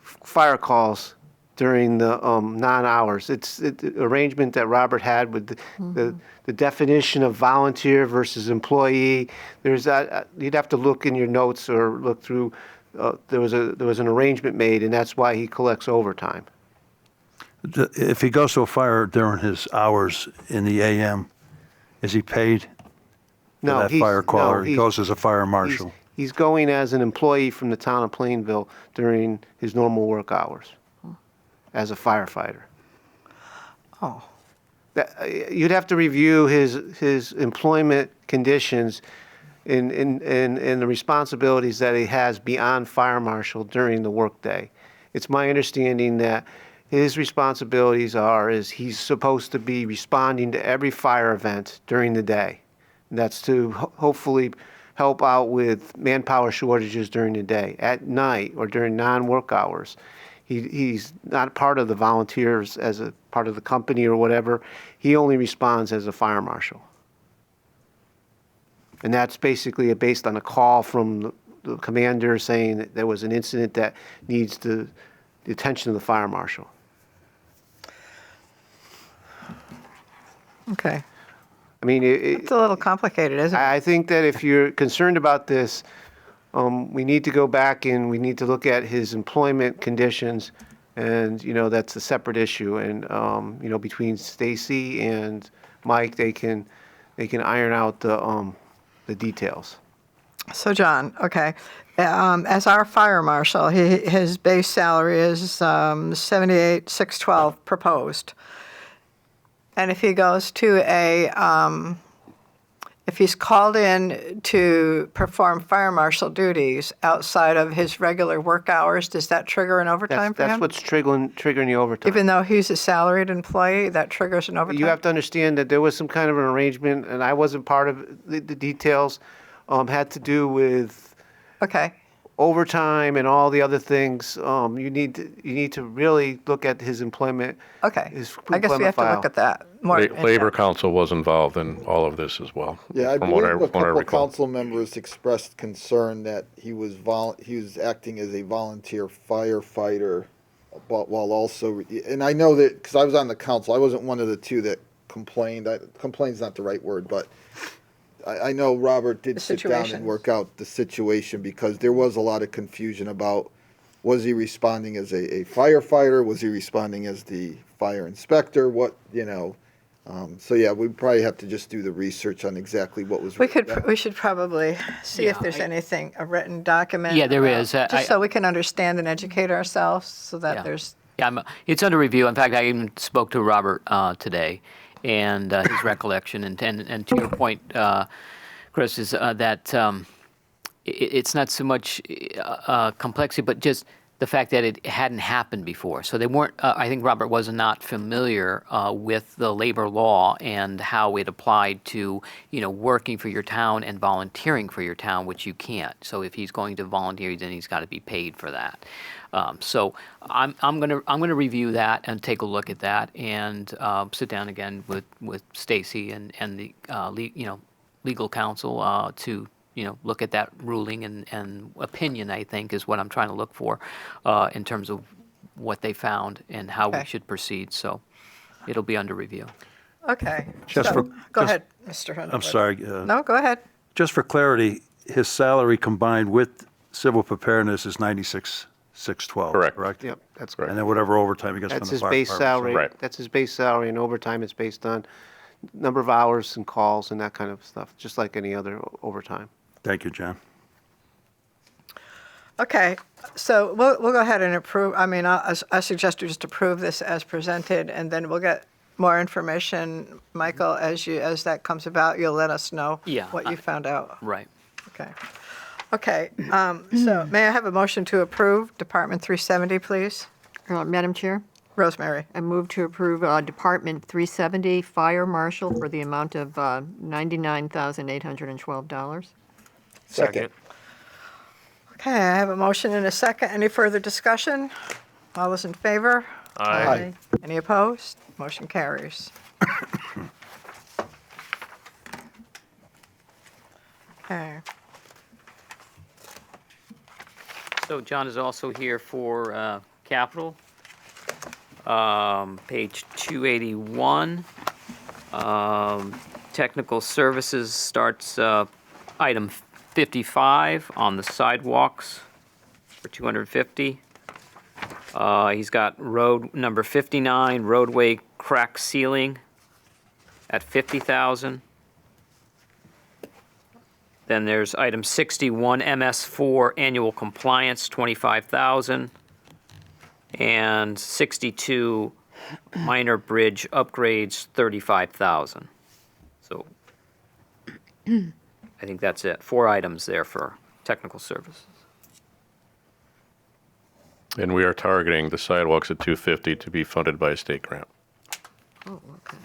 fire calls during the non-hours. It's the arrangement that Robert had with the definition of volunteer versus employee. There's that, you'd have to look in your notes or look through, there was an arrangement made, and that's why he collects overtime. If he goes to a fire during his hours in the AM, is he paid for that fire call, or he goes as a fire marshal? He's going as an employee from the town of Plainville during his normal work hours as a firefighter. Oh. You'd have to review his employment conditions and the responsibilities that he has beyond fire marshal during the workday. It's my understanding that his responsibilities is he's supposed to be responding to every fire event during the day. And that's to hopefully help out with manpower shortages during the day. At night or during non-work hours, he's not part of the volunteers as a part of the company or whatever. He only responds as a fire marshal. And that's basically based on a call from the commander saying that there was an incident that needs the attention of the fire marshal. Okay. I mean, It's a little complicated, isn't it? I think that if you're concerned about this, we need to go back and we need to look at his employment conditions, and that's a separate issue. And between Stacy and Mike, they can iron out the details. So John, okay, as our fire marshal, his base salary is 78,612 proposed. And if he goes to if he's called in to perform fire marshal duties outside of his regular work hours, does that trigger an overtime for him? That's what's triggering the overtime. Even though he's a salaried employee, that triggers an overtime? You have to understand that there was some kind of an arrangement, and I wasn't part of the details, had to do with Okay. overtime and all the other things. You need to really look at his employment. Okay. His I guess we have to file. look at that more. in Labor depth. Council was involved in all of this as well. Yeah, I from what believe a from what I couple recall. council members expressed concern that he was acting as a volunteer firefighter, but while also, and I know that, because I was on the council, I wasn't one of the two that complained. Complain's not the right word, but I know Robert did sit down situation. and work out the situation, because there was a lot of confusion about, was he responding as a firefighter? Was he responding as the fire inspector? So yeah, we probably have to just do the research on exactly what was. We written down. we should probably see if Yeah, there's anything, a written document. Yeah, there about- is. Just so we can understand and educate ourselves, so that Yeah. there's, Yeah, it's under review. In fact, I even spoke to Robert today, and his recollection, and to your point, Chris, is that it's not so much complexity, but just the fact that it hadn't happened before. So they weren't. I think Robert was not familiar with the labor law and how it applied to working for your town and volunteering for your town, which you can't. So if he's going to volunteer, then he's got to be paid for that. So I'm gonna review that and take a look at that and sit down again with Stacy and the legal counsel to look at that ruling and opinion, I think, is what I'm trying to look for in terms of what they found and how we Okay. should proceed. So it'll be under review. okay. Just So, for- Go just- ahead, Mr. Hunter. I'm sorry. No, go ahead. Just for clarity, his salary combined with civil preparedness is 96,612. Correct. Yep, that's Right. correct. And then whatever overtime he gets from That's the his fire base department. salary. Right. That's his base salary, and overtime is based on number of hours and calls and that kind of stuff, just like any other overtime. Thank you, John. Okay, so we'll go ahead and approve, I suggest we just approve this as presented, and then we'll get more information. Michael, as that comes about, you'll let us know Yeah, what you found out. Right. Okay. Okay, so may I have a motion to approve Department 370, please? Madam Chair, Rosemary? I move to approve Department 370 Fire Marshal for the amount of $99,812. Second. Okay, I have a motion and a second. Any further discussion? All those in favor? Aye. Any opposed? Motion carries. Okay. So John is also here for capital. Page 281. Technical services starts item 55 on the sidewalks for 250. He's got road number 59, roadway crack sealing at 50,000. Then there's item 61, MS4 annual compliance, 25,000. And 62, minor bridge upgrades, 35,000. So I think that's it. 4 items there for technical services. And we are targeting the sidewalks at 250 to be funded by a state grant. Oh, okay.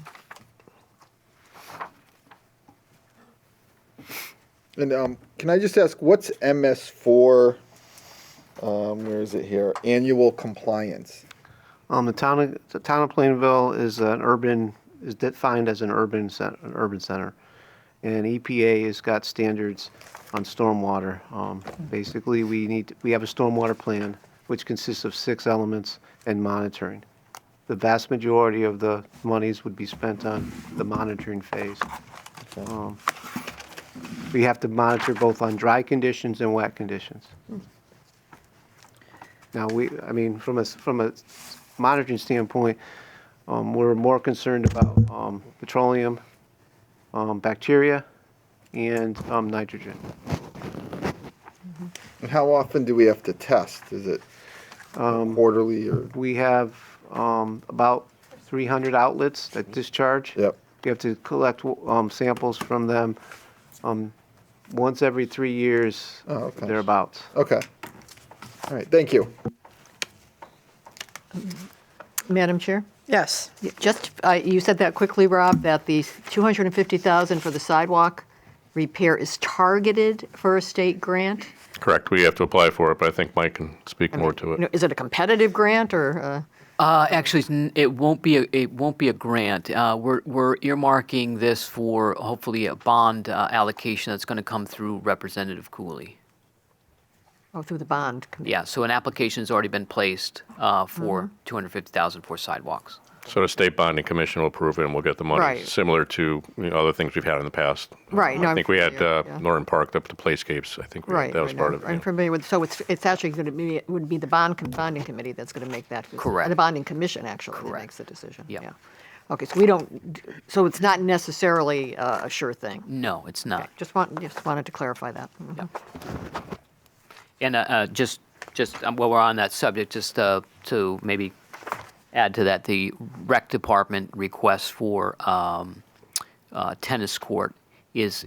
And can I just ask, what's MS4? Where is it here? Annual compliance. The town of Plainville is defined as an urban center, and EPA has got standards on stormwater. Basically, we have a stormwater plan which consists of 6 elements and monitoring. The vast majority of the monies would be spent on the monitoring phase. We have to monitor both on dry conditions and wet conditions. Now, from a monitoring standpoint, we're more concerned about petroleum, bacteria, and nitrogen. And how often do we have to test? Is it quarterly or? We have about 300 outlets that discharge. Yep. We have to collect samples from them once every 3 years, Oh, okay. thereabouts. Okay. All right, thank you. Madam Chair? Yes. Just, you said that quickly, Rob, that the $250,000 for the sidewalk repair is targeted for a state grant? Correct, we have to apply for it, but I think Mike can speak more to it. Is it a competitive grant or? Actually, it won't be a grant. We're earmarking this for hopefully a bond allocation that's going to come through Representative Cooley. Oh, through the bond committee? Yeah, so an application's already been placed for $250,000 for sidewalks. So the state bonding commission will approve it and we'll get the money, Right. similar to other things we've had in the past. Right, no, I I'm think we had familiar, yeah. Norton Park up to Playscapes, I think Right. that was right, part no, of it. I'm yeah. familiar with, so it's actually going to be, it would be the bonding committee that's going to make that. Correct. The bonding commission, actually, that Correct. makes the decision. Yep. Yeah. Okay, so we don't, so it's not necessarily a sure thing. No, it's not. Just wanted to clarify that. Mhm. And just while we're on that subject, just to maybe add to that, the rec department request for tennis court is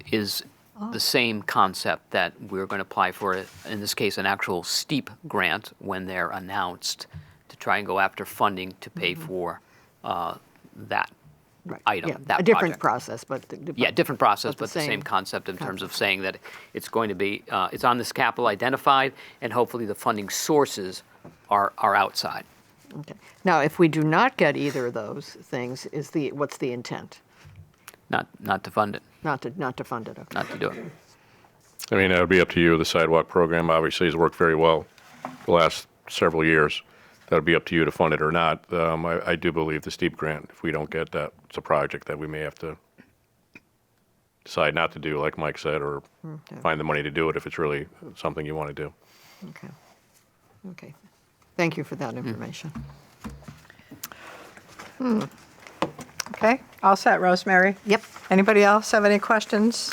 the same concept that we're going to apply for, in this case, an actual steep grant when they're announced, to try and go after funding to pay for that Right. item, Yeah, that a different project. process, but. Yeah, different process, but but the the same same concept in terms of saying that it's going to be, it's on this capital identified, and hopefully the funding sources are outside. Okay. Now, if we do not get either of those things, what's the intent? Not to fund it, Not to fund it, okay. not to do it. I mean, that would be up to you. The sidewalk program obviously has worked very well the last several years. That would be up to you to fund it or not. I do believe the steep grant, if we don't get that, it's a project that we may have to decide not to do, like Mike said, or find the money to do it if it's really something you want to do. Okay. Okay. Thank you for that information. Okay, all set, Rosemary? Yep. Anybody else have any questions?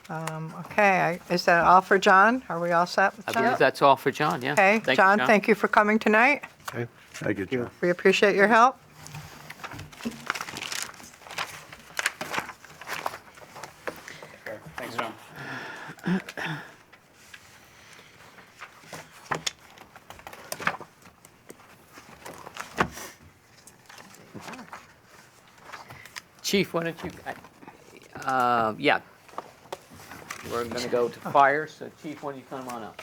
Okay, is that all for John? Are we all set with I John? believe that's all for John, yeah. Okay, Thank you, John, thank you for coming tonight. Thank you, John. We appreciate your help. Thanks, John. Chief, why don't you, yeah. We're going to go to fire, so Chief, why don't you come on up?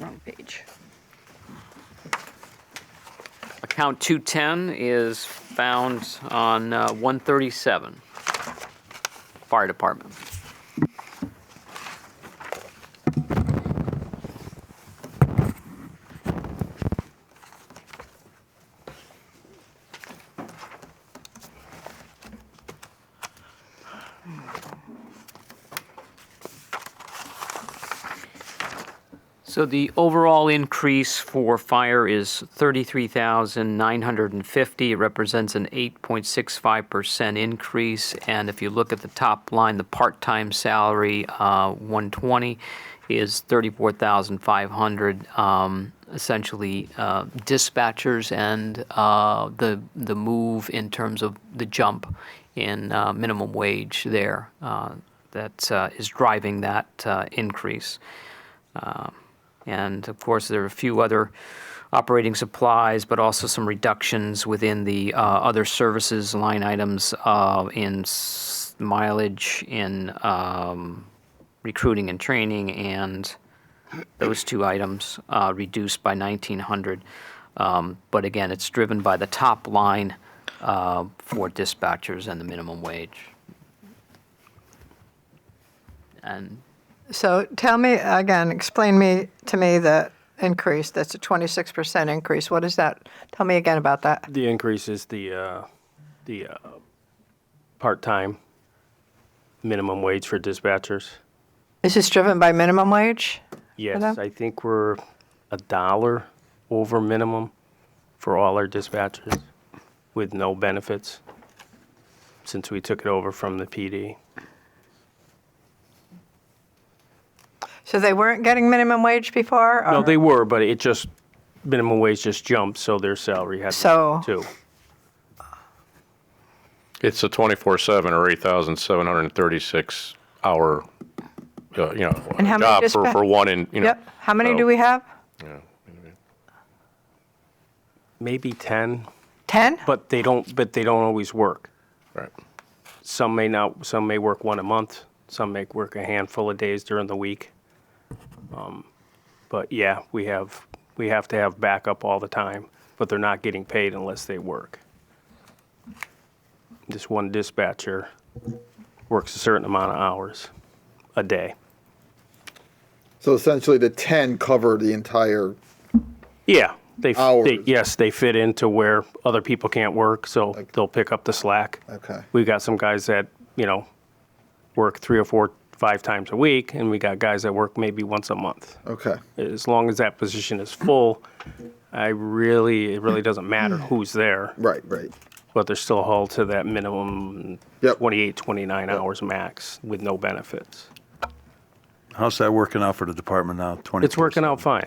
Wrong page. Account 210 is found on 137, Fire Department. So the overall increase for fire is 33,950. It represents an 8.65% increase. And if you look at the top line, the part-time salary, 120, is 34,500. Essentially, dispatchers and the move in terms of the jump in minimum wage there that is driving that increase. And of course, there are a few other operating supplies, but also some reductions within the other services line items in mileage, in recruiting and training, and those two items reduced by 1,900. But again, it's driven by the top line for dispatchers and the minimum wage. And So tell me, again, explain to me the increase. That's a 26% increase. What is that? Tell me again about that. The increase is the part-time minimum wage for dispatchers. Is this driven by minimum wage? Yes, them? I think we're $1 over minimum for all our dispatchers with no benefits since we took it over from the PD. So they weren't getting minimum wage before? No, or- they were, but it just, minimum wage just jumped, so their salary had So- to, too. It's a 24/7 or 8,736 hour, And how many job dispatch- for one in, Yep. How many so- do we have? Maybe 10, 10? but they don't always work. Right. Some may work one a month, some may work a handful of days during the week. But yeah, we have to have backup all the time, but they're not getting paid unless they work. This one dispatcher works a certain amount of hours a day. So essentially, the 10 cover the entire. Yeah, Hours. they fit into where other people can't work, so they'll pick up the slack. Okay. We got some guys that, work 3 or 4, 5 times a week, and we got guys that work maybe once a month. Okay. As long as that position is full, it really doesn't matter who's there, Right. but they're still held to that minimum Yep. 28, 29 hours max with no benefits. How's that working out for the department now? It's working out fine.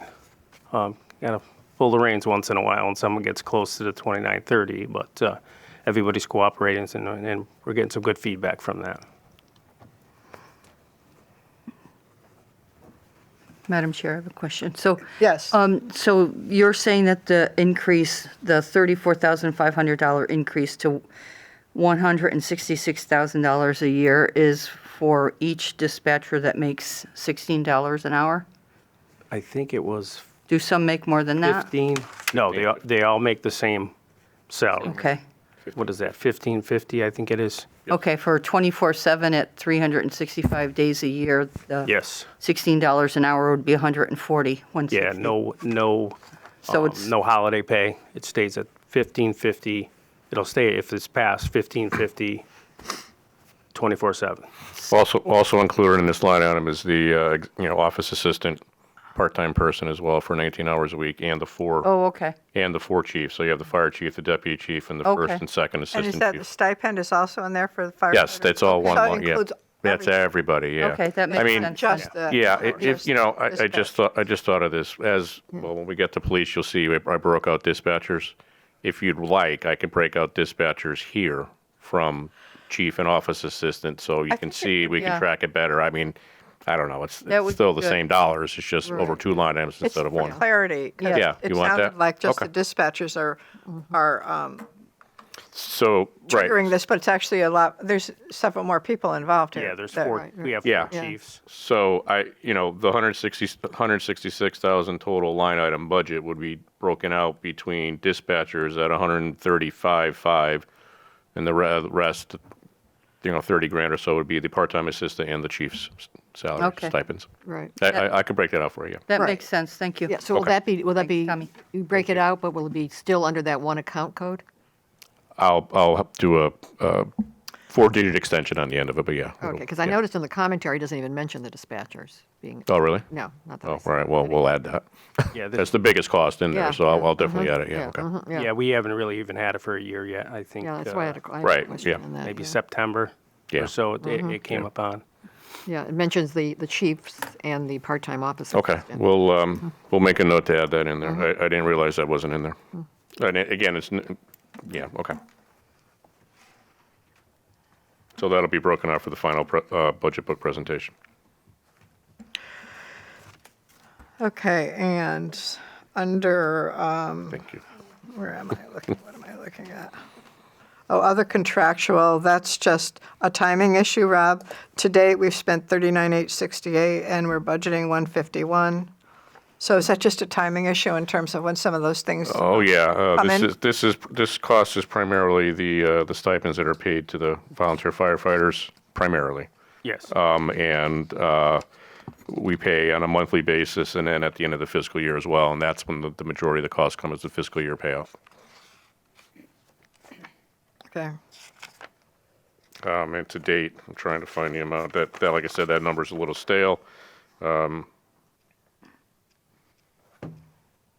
Gotta pull the reins once in a while when someone gets close to the 29, 30, but everybody's cooperating and we're getting some good feedback from that. Madam Chair, I have a question. So, Yes. so you're saying that the increase, the $34,500 increase to $166,000 a year is for each dispatcher that makes $16 an hour? I think it was Do some make more than that? 15. No, they all make the same salary. Okay. What is that, 1550, I think it is? Okay, for 24/7 at 365 days a year, the Yes. $16 an hour would be 140, 160. Yeah, no So it's, no holiday pay. It stays at 1550. It'll stay, if it's past 1550, 24/7. Also included in this line item is the, office assistant, part-time person as well for 19 hours a week, and the four okay. chiefs. So you have the fire chief, the deputy chief, and the Okay. first and second And assistant is that the chief. stipend is also in there for the firefighters? Yes, that's all one So it line, yeah. includes That's everybody, yeah. Okay, that makes I mean, sense. just the. Yeah, just I just thought of this as, well, when we get to police, you'll see I broke out dispatchers. If you'd like, I can break out dispatchers here from chief and office assistant, so you can see, we yeah. can track it better. I mean, I don't know, it's That would still be the good. same dollars, it's just over two line items It's instead of for one. clarity. 'cause Yeah, It you want sounded that? like just the Okay. dispatchers are So, triggering right, this, but it's actually a lot, there's several more people involved here. Yeah, there's that- four, we have Yeah. four chiefs. so the 166,000 total line item budget would be broken out between dispatchers at 135.5, and the rest, 30 grand or so would be the part-time assistant and the chief's salary Okay. stipends. Right. I could break that out for you. That Right. makes sense, thank you. Yeah, so will Okay. that be, Thanks, Tommy. you break it out, but will it be still under that one account code? I'll do a 4-digit extension on the end of it, but yeah. Okay, because I yeah. noticed in the commentary, it doesn't even mention the dispatchers being, Oh, really? no, not that I Oh, see. all right, well, we'll add that. Yeah, That's the biggest cost in Yeah, there, so I'll yeah, definitely add it, yeah, okay. yeah, we haven't really even had it for a year yet, I think. Yeah, that's why I had a Right, question yeah. on that. Maybe yeah. September Yeah. or so it came Yeah. up on. Yeah, it mentions the chiefs and the part-time officer. Okay, we'll make a note to add that in there. I didn't realize that wasn't in there. And again, yeah, okay. So that'll be broken out for the final budget book presentation. Okay, and under, Thank you. where am I looking, what am I looking at? Oh, other contractual, that's just a timing issue, Rob. To date, we've spent 39,868 and we're budgeting 151. So is that just a timing issue in terms of when some of those things? Oh, yeah, Come in. this cost is primarily the stipends that are paid to the volunteer firefighters, primarily. Yes. And we pay on a monthly basis and then at the end of the fiscal year as well, and that's when the majority of the cost comes as the fiscal year payout. Okay, And to date, I'm trying to find the amount, that like I said, that number's a little stale.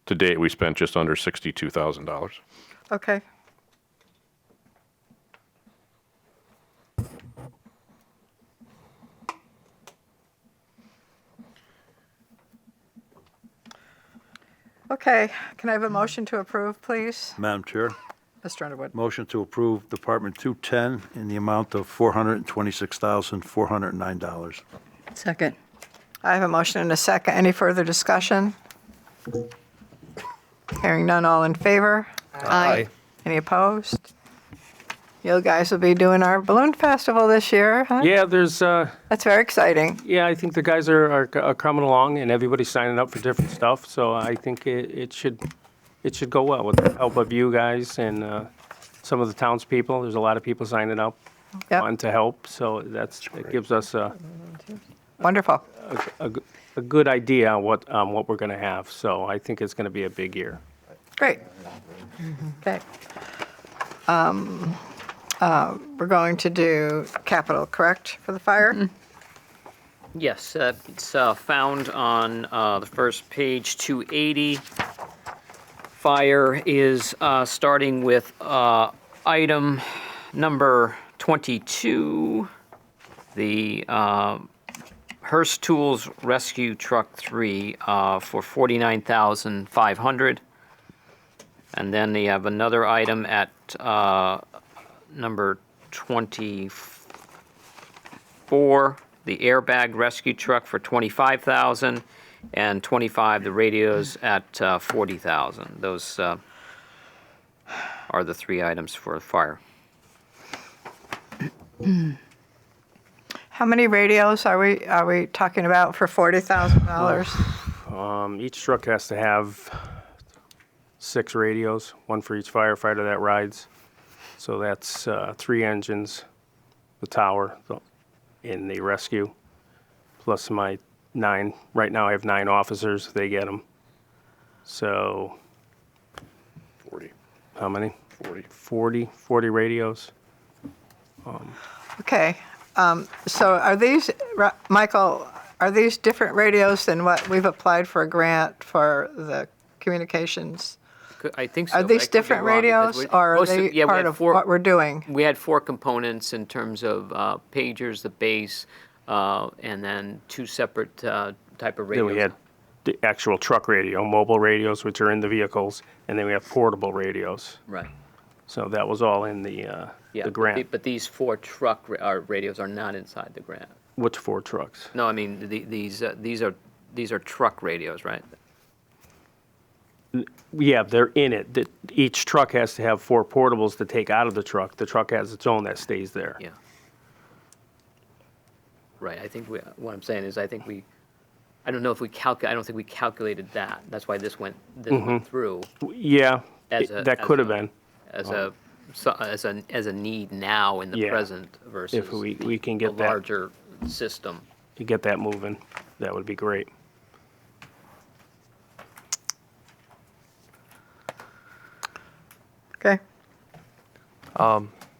To date, we spent just under $62,000. okay. Okay, can I have a motion to approve, please? Madam Chair, Mr. Underwood. motion to approve Department 210 in the amount of $426,409. Second. I have a motion and a second. Any further discussion? Hearing none, all in favor? Aye. Any opposed? You guys will be doing our balloon festival this year, huh? Yeah, there's, That's very exciting. yeah, I think the guys are coming along and everybody's signing up for different stuff. So I think it should go well with the help of you guys and some of the townspeople. There's a lot of people signing up Yep. wanting to help. So it gives us Wonderful. a good idea on what we're going to have. So I think it's going to be a big year. Great. Okay. We're going to do capital, correct, for the fire? Yes, it's found on the first page, 280. Fire is starting with item number 22, the Hearst Tools Rescue Truck 3 for $49,500. And then they have another item at number 24, the airbag rescue truck for $25,000, and 25, the radios at $40,000. Those are the three items for fire. How many radios are we talking about for $40,000? Each truck has to have 6 radios, one for each firefighter that rides. So that's 3 engines, the tower, in the rescue, plus my 9. Right now I have 9 officers, they get them. So 40. how many? 40. 40 radios. Okay, so are these, Michael, are these different radios than what we've applied for a grant for the communications? I think so. Are I these could be different wrong, because radios, or are most they yeah, we part had of four- what we're doing? We had 4 components in terms of pagers, the base, and then 2 separate type of radios. Then we had the actual truck radio, mobile radios, which are in the vehicles, and then we have portable radios. Right. So that was all in the Yeah, grant. but these 4 truck radios are not inside the grant. Which 4 trucks? No, I mean, these are truck radios, right? Yeah, they're in it. Each truck has to have 4 portables to take out of the truck. The truck has its own that stays there. Yeah. Right, I think what I'm saying is, I don't know if I don't think we calculated that. That's why this went through Yeah, as that could have been. as a need now in the Yeah. present versus If we can get the that. larger system. To get that moving, that would be great. Okay,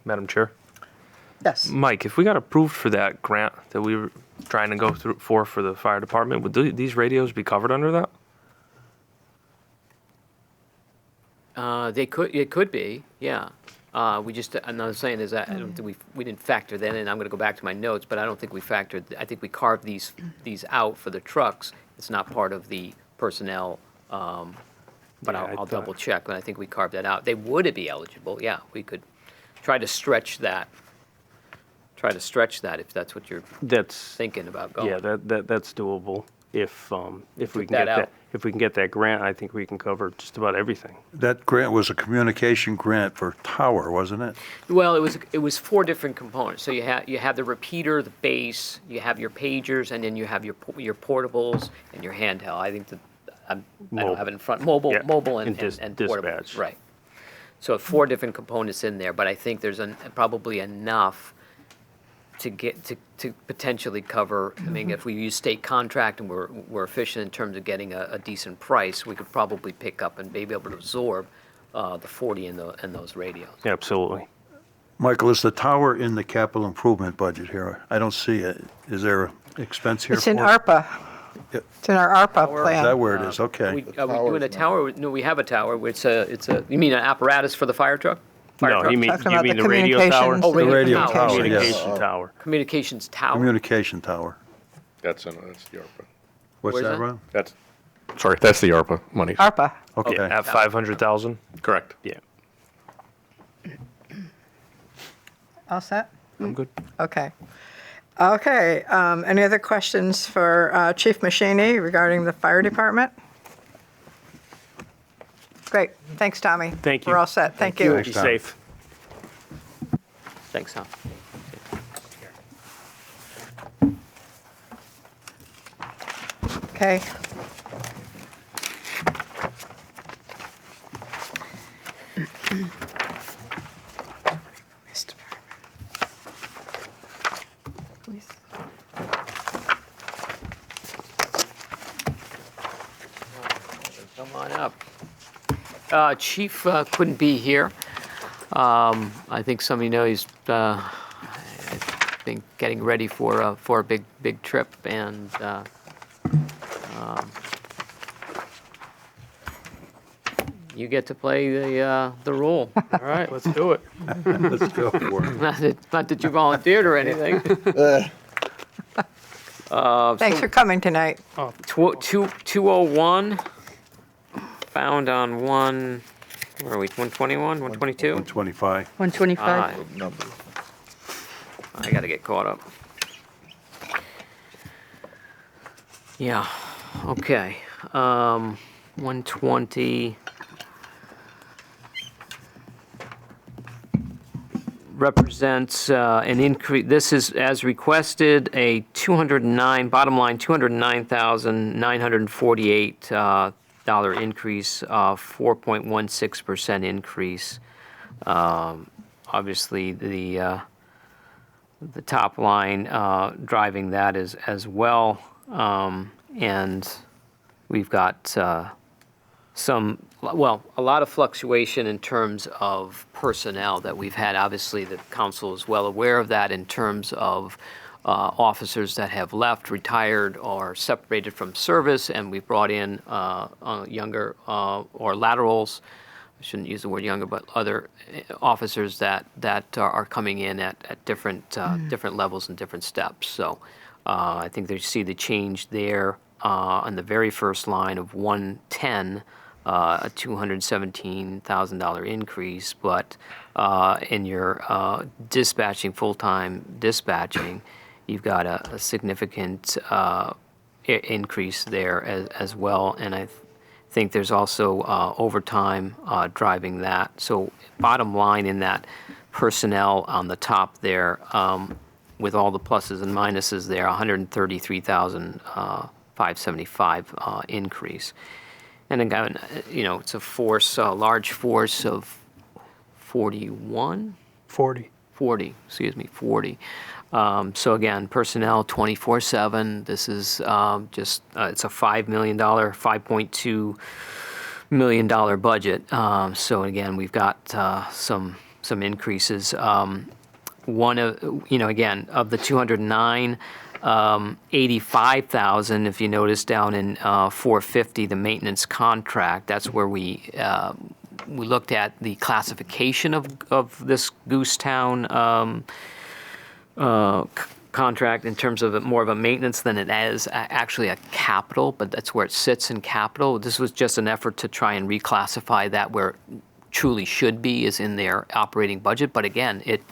Madam Chair. yes. Mike, if we got approved for that grant that we were trying to go through for the fire department, would these radios be covered under that? It could be, yeah. Another saying is that I don't think we didn't factor that in. I'm gonna go back to my notes, but I don't think we factored, I think we carved these out for the trucks. It's not part of the personnel, but Yeah, I I'll thought- double check, but I think we carved that out. They would be eligible, yeah. We could try to stretch that if that's what you're That's, thinking about going. yeah, that's doable. If we can that get out. if we can get that grant, I think we can cover just about everything. That grant was a communication grant for tower, wasn't it? Well, it was 4 different components. So you have the repeater, the base, you have your pagers, and then you have your portables and your handheld. I think I don't have it in front. Mobile Yeah, and and portable. dispatch. Right. So 4 different components in there, but I think there's probably enough to get to potentially cover. I mean, if we use state contract and we're efficient in terms of getting a decent price, we could probably pick up and maybe able to absorb the 40 in those radios. Absolutely. Michael, is the tower in the capital improvement budget here? I don't see it. Is there an expense here It's in for it? ARPA. Yeah. It's in our ARPA Is that plan. where it is? Okay. Are we doing a tower? No, we have a tower. You mean an apparatus for the fire truck? Fire No, truck? you mean Talking about the radio tower? communications. Oh, The radio tower. tower, yes. Communication tower. Communications tower. Communication tower. That's the ARPA. What's Where's that, that? Ron? That's the ARPA money. ARPA. Okay. At 500,000? Correct. Yeah. All set? I'm good. Okay. Okay, any other questions for Chief Machini regarding the fire department? Great, thanks, Tommy. Thank you. We're all set, thank you. Be safe. Thanks, Tom. Okay. Come on up. Chief couldn't be here. I think some of you know he's I think getting ready for a big trip, and you get to play the role. All right, let's do it. Let's go for it. Not that you volunteered or anything. Thanks for coming tonight. 201, found on where are we, 121, 122? 125. 125. I gotta get caught up. Yeah, okay. 120 represents an increase. This is, as requested, a 209, bottom line, $209,948 increase, 4.16% increase. Obviously, the top line driving that is as well. And we've got a lot of fluctuation in terms of personnel that we've had. Obviously, the council is well aware of that in terms of officers that have left, retired, or separated from service, and we've brought in younger or laterals. I shouldn't use the word younger, but other officers that are coming in at different levels and different steps. So I think they see the change there on the very first line of 110, a $217,000 increase, but in your dispatching, full-time dispatching, you've got a significant increase there as well, and I think there's also overtime driving that. So bottom line in that personnel on the top there, with all the pluses and minuses there, 133,575 increase. And again, it's a force, a large force of 40. So again, personnel 24/7. This is it's a $5.2 million budget. So again, we've got some increases. One of, again, of the 209, 85,000, if you notice down in 450, the maintenance contract, that's where we looked at the classification of this Goosetown contract in terms of more of a maintenance than it is actually a capital, but that's where it sits in capital. This was just an effort to try and reclassify that where it truly should be, is in their operating budget. But again, it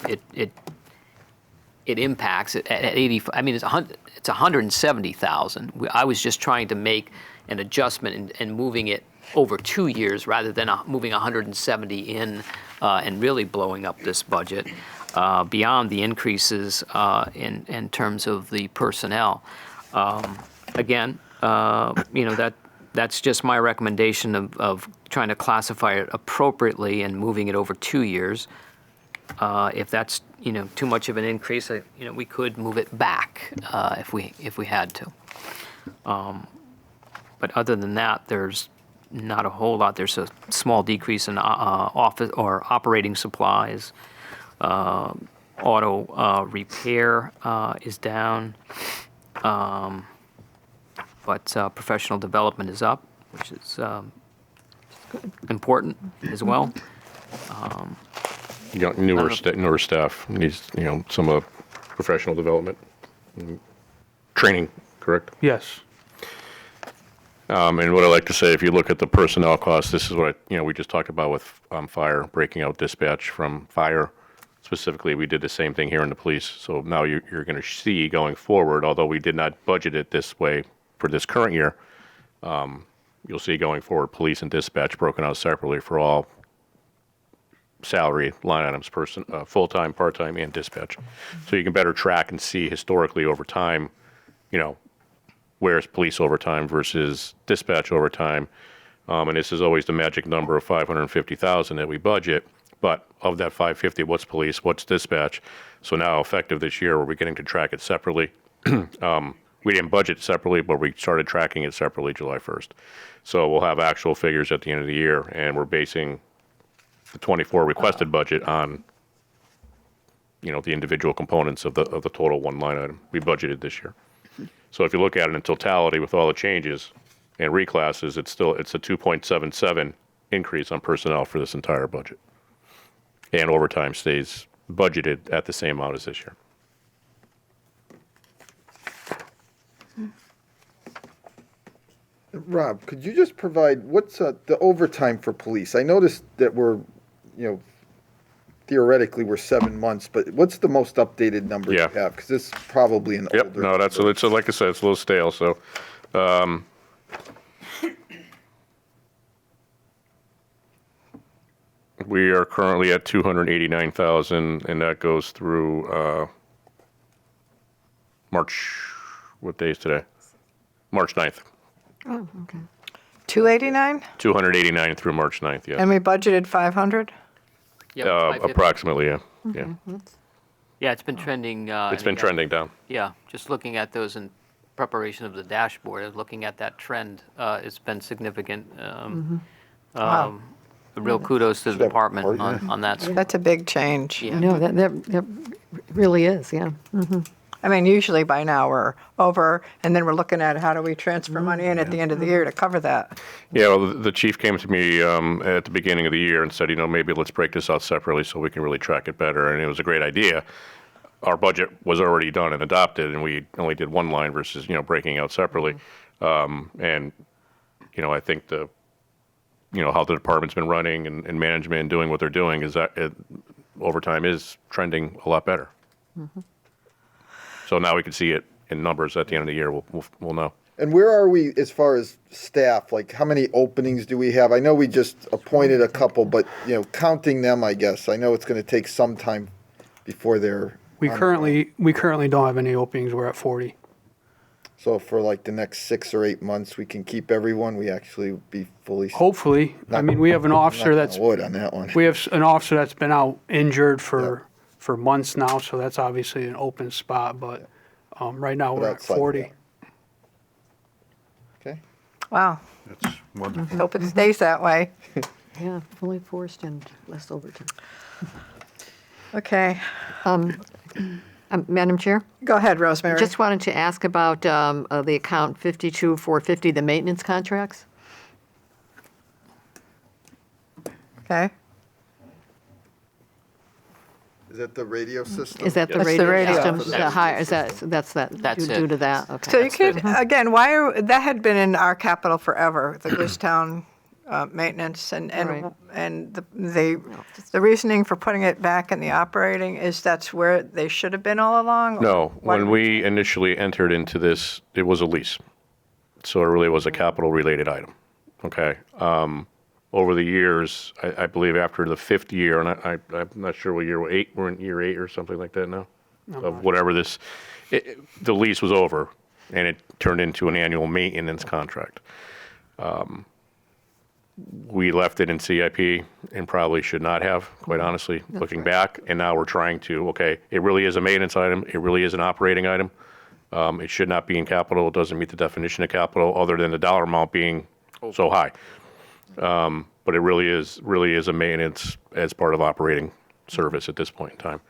impacts it at 80. I mean, it's 170,000. I was just trying to make an adjustment and moving it over 2 years rather than moving 170 in and really blowing up this budget beyond the increases in terms of the personnel. Again, that's just my recommendation of trying to classify it appropriately and moving it over 2 years. If that's too much of an increase, we could move it back if we had to. But other than that, there's not a whole lot. There's a small decrease in office or operating supplies. Auto repair is down, but professional development is up, which is important as well. Newer staff needs, some professional development, training, correct? Yes. And what I like to say, if you look at the personnel costs, this is what we just talked about with fire, breaking out dispatch from fire. Specifically, we did the same thing here in the police. So now you're going to see going forward, although we did not budget it this way for this current year, you'll see going forward police and dispatch broken out separately for all salary line items, full-time, part-time, and dispatch. So you can better track and see historically over time, where's police overtime versus dispatch overtime. And this is always the magic number of 550,000 that we budget. But of that 550, what's police, what's dispatch? So now effective this year, we're beginning to track it separately. We didn't budget separately, but we started tracking it separately July 1st. So we'll have actual figures at the end of the year, and we're basing the 24 requested budget on, the individual components of the total one line item we budgeted this year. So if you look at it in totality with all the changes and reclasses, it's a 2.77 increase on personnel for this entire budget. And overtime stays budgeted at the same amount as this year. Rob, could you just provide, what's the overtime for police? I noticed that we're, theoretically, we're 7 months, but what's the most updated number you Yeah. have? Because it's probably an Yep, older. no, it's like I said, it's a little stale, so. We are currently at 289,000, and that goes through, March, what day is today? March 9th. Oh, okay. 289? 289 through March 9th, yeah. And we budgeted 500? Yep, 550. Approximately, yeah, yeah. Yeah, it's been trending. It's been trending down. Yeah, just looking at those in preparation of the dashboard, looking at that trend, it's been significant. Wow. Real kudos to the department on that. That's a big change. Yeah. No, that really is, yeah. I mean, usually by now we're over, and then we're looking at how do we transfer money in at the end of the year to cover that. Yeah, well, the chief came to me at the beginning of the year and said, maybe let's break this out separately so we can really track it better. And it was a great idea. Our budget was already done and adopted, and we only did one line versus, breaking out separately. And, I think how the department's been running and management and doing what they're doing is that overtime is trending a lot better. So now we can see it in numbers at the end of the year. We'll know. And where are we as far as staff? Like, how many openings do we have? I know we just appointed a couple, but, counting them, I guess, I know it's going to take some time before they're. We currently don't have any openings. We're at 40. So for like the next 6 or 8 months, we can keep everyone. We actually be fully. Hopefully. I mean, we have an officer that's. Wood on that one. We have an officer that's been out injured for months now, so that's obviously an open spot. But right now we're at outside of 40. that. Okay. Wow. That's wonderful. Hope it stays that way. Yeah, fully forced and less overtime. Okay. Madam Chair? Go ahead, Rosemary. Just wanted to ask about the account 52450, the maintenance contracts. Okay. Is that the radio system? Is that the That's the radio radio. system? That's The higher, That's due it. to that? Okay. So you could, again, that had been in our capital forever, the Goostown maintenance, and Right. the reasoning for putting it back in the operating is that's where they should have been all along? or No, why when did we initially entered into this, it was a lease. So it really was a capital-related item, okay? Over the years, I believe after the 5th year, and I'm not sure what year, we're in year 8 or something like that now? Of whatever the lease was over, and it turned into an annual maintenance contract. We left it in CIP and probably should not have, quite honestly, looking back. And now we're trying to, it really is a maintenance item. It really is an operating item. It should not be in capital. It doesn't meet the definition of capital other than the dollar amount being so high. But it really is a maintenance as part of operating service at this point in time.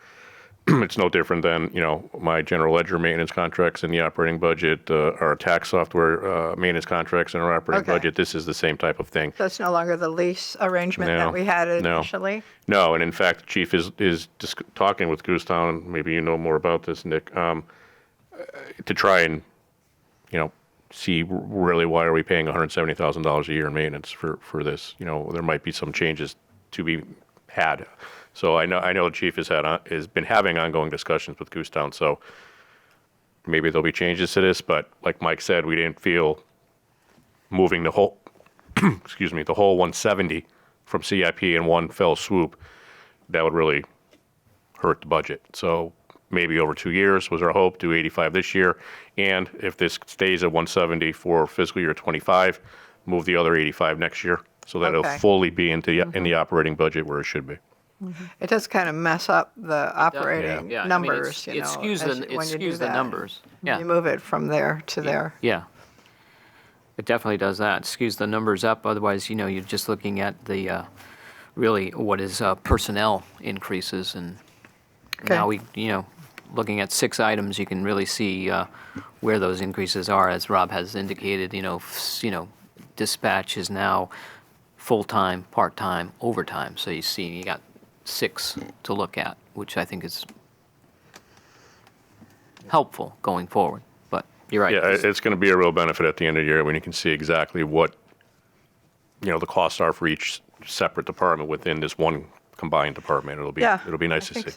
It's no different than, my general ledger maintenance contracts in the operating budget, our tax software maintenance contracts in our operating Okay. budget. This is the same type of thing. That's no longer the lease arrangement that we had No. initially? No, and in fact, the chief is talking with Goostown, maybe you know more about this, Nick, to try and, see really why are we paying $170,000 a year in maintenance for this? There might be some changes to be had. So I know the chief has been having ongoing discussions with Goostown, so maybe there'll be changes to this, but like Mike said, we didn't feel moving the whole, the whole 170 from CIP in one fell swoop, that would really hurt the budget. So maybe over 2 years was our hope, do 85 this year, and if this stays at 170 for fiscal year 25, move the other 85 next year, so that it'll Okay. fully be in the operating budget where it should be. It does kind of mess up the operating Yeah, I mean, numbers, it skews the numbers. Yeah. You move it from there to there. Yeah. It definitely does that. Skews the numbers up. Otherwise, you're just looking at the, really what is personnel increases. And now looking at 6 items, you can really see where those increases are, as Rob has indicated. Dispatch is now full-time, part-time, overtime. So you see, you got 6 to look at, which I think is helpful going forward. But you're right. Yeah, it's going to be a real benefit at the end of the year when you can see exactly what, the costs are for each separate department within this one combined department. It'll be nice to see. I think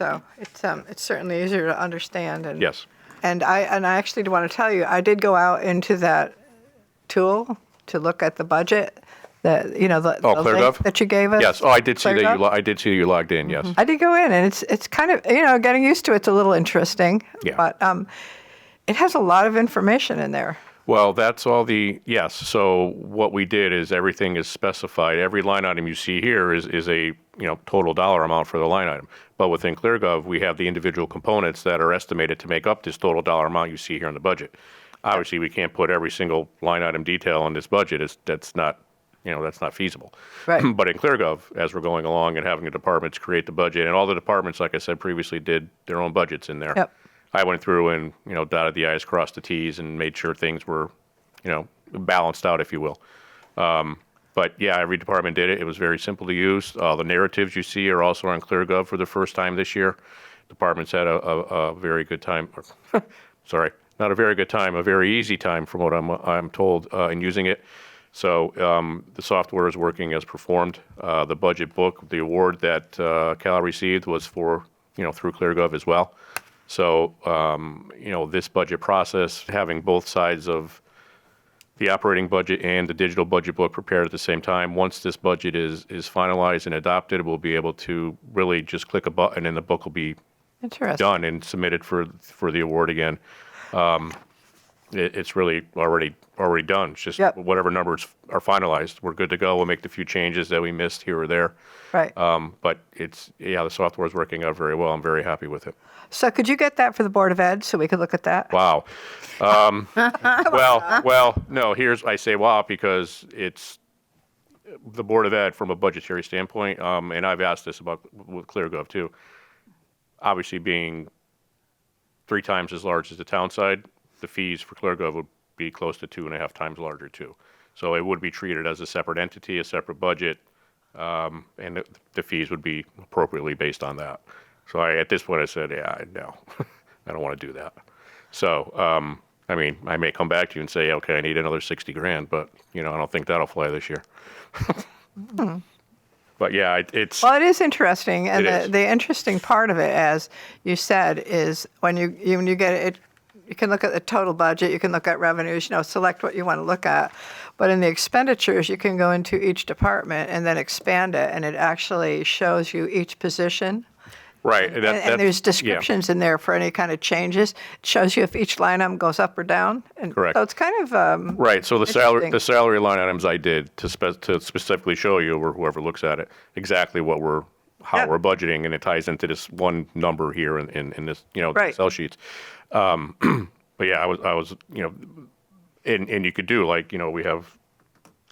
so. It's certainly easier to understand. And Yes. And I actually want to tell you, I did go out into that tool to look at the budget, the link ClearGov? that you gave us. Yes. Oh, I did see that ClearGov? I did see you logged in. Yes. I did go in, and it's kind of, getting used to it's a little interesting. Yeah. But it has a lot of information in there. Well, that's all yes. So what we did is everything is specified. Every line item you see here is a, total dollar amount for the line item. But within ClearGov, we have the individual components that are estimated to make up this total dollar amount you see here in the budget. Obviously, we can't put every single line item detail in this budget. That's not feasible. Right. But in ClearGov, as we're going along and having the departments create the budget, and all the departments, like I said previously, did their own budgets in there. Yep. I went through and, dotted the I's, crossed the T's, and made sure things were, balanced out, if you will. But yeah, every department did it. It was very simple to use. The narratives you see are also on ClearGov for the first time this year. Departments had a very good time. Sorry, not a very good time, a very easy time from what I'm told in using it. So the software is working as performed. The budget book, the award that Cal received was for, through ClearGov as well. So, this budget process, having both sides of the operating budget and the digital budget book prepared at the same time, once this budget is finalized and adopted, we'll be able to really just click a button and the book will be done and submitted for the award again. It's really already done. It's just whatever numbers are finalized, we're good to go. We'll make the few changes that we missed here or there. Right. But the software is working out very well. I'm very happy with it. So could you get that for the Board of Ed so we could look at that? Wow. No, I say wow because it's the Board of Ed from a budgetary standpoint, and I've asked this about with ClearGov too. Obviously being 3 times as large as the town side, the fees for ClearGov would be close to 2.5 times larger too. So it would be treated as a separate entity, a separate budget, and the fees would be appropriately based on that. So at this point I said, no, I don't want to do that. So, I may come back to you and say, okay, I need another $60,000, but I don't think that'll fly this year. But yeah, it's. Well, it is interesting, and It is. the interesting part of it, as you said, is when you get it, you can look at the total budget, you can look at revenues, select what you want to look at. But in the expenditures, you can go into each department and then expand it, and it actually shows you each position. Right. And there's descriptions in there for any kind of changes. It shows you if each line item goes up or down. And Correct. So it's kind of Right. So the interesting. salary line items I did to specifically show you, or whoever looks at it, exactly how we're budgeting, and it ties into this one number here in this Right. Excel sheets. But yeah, I was and you could do we have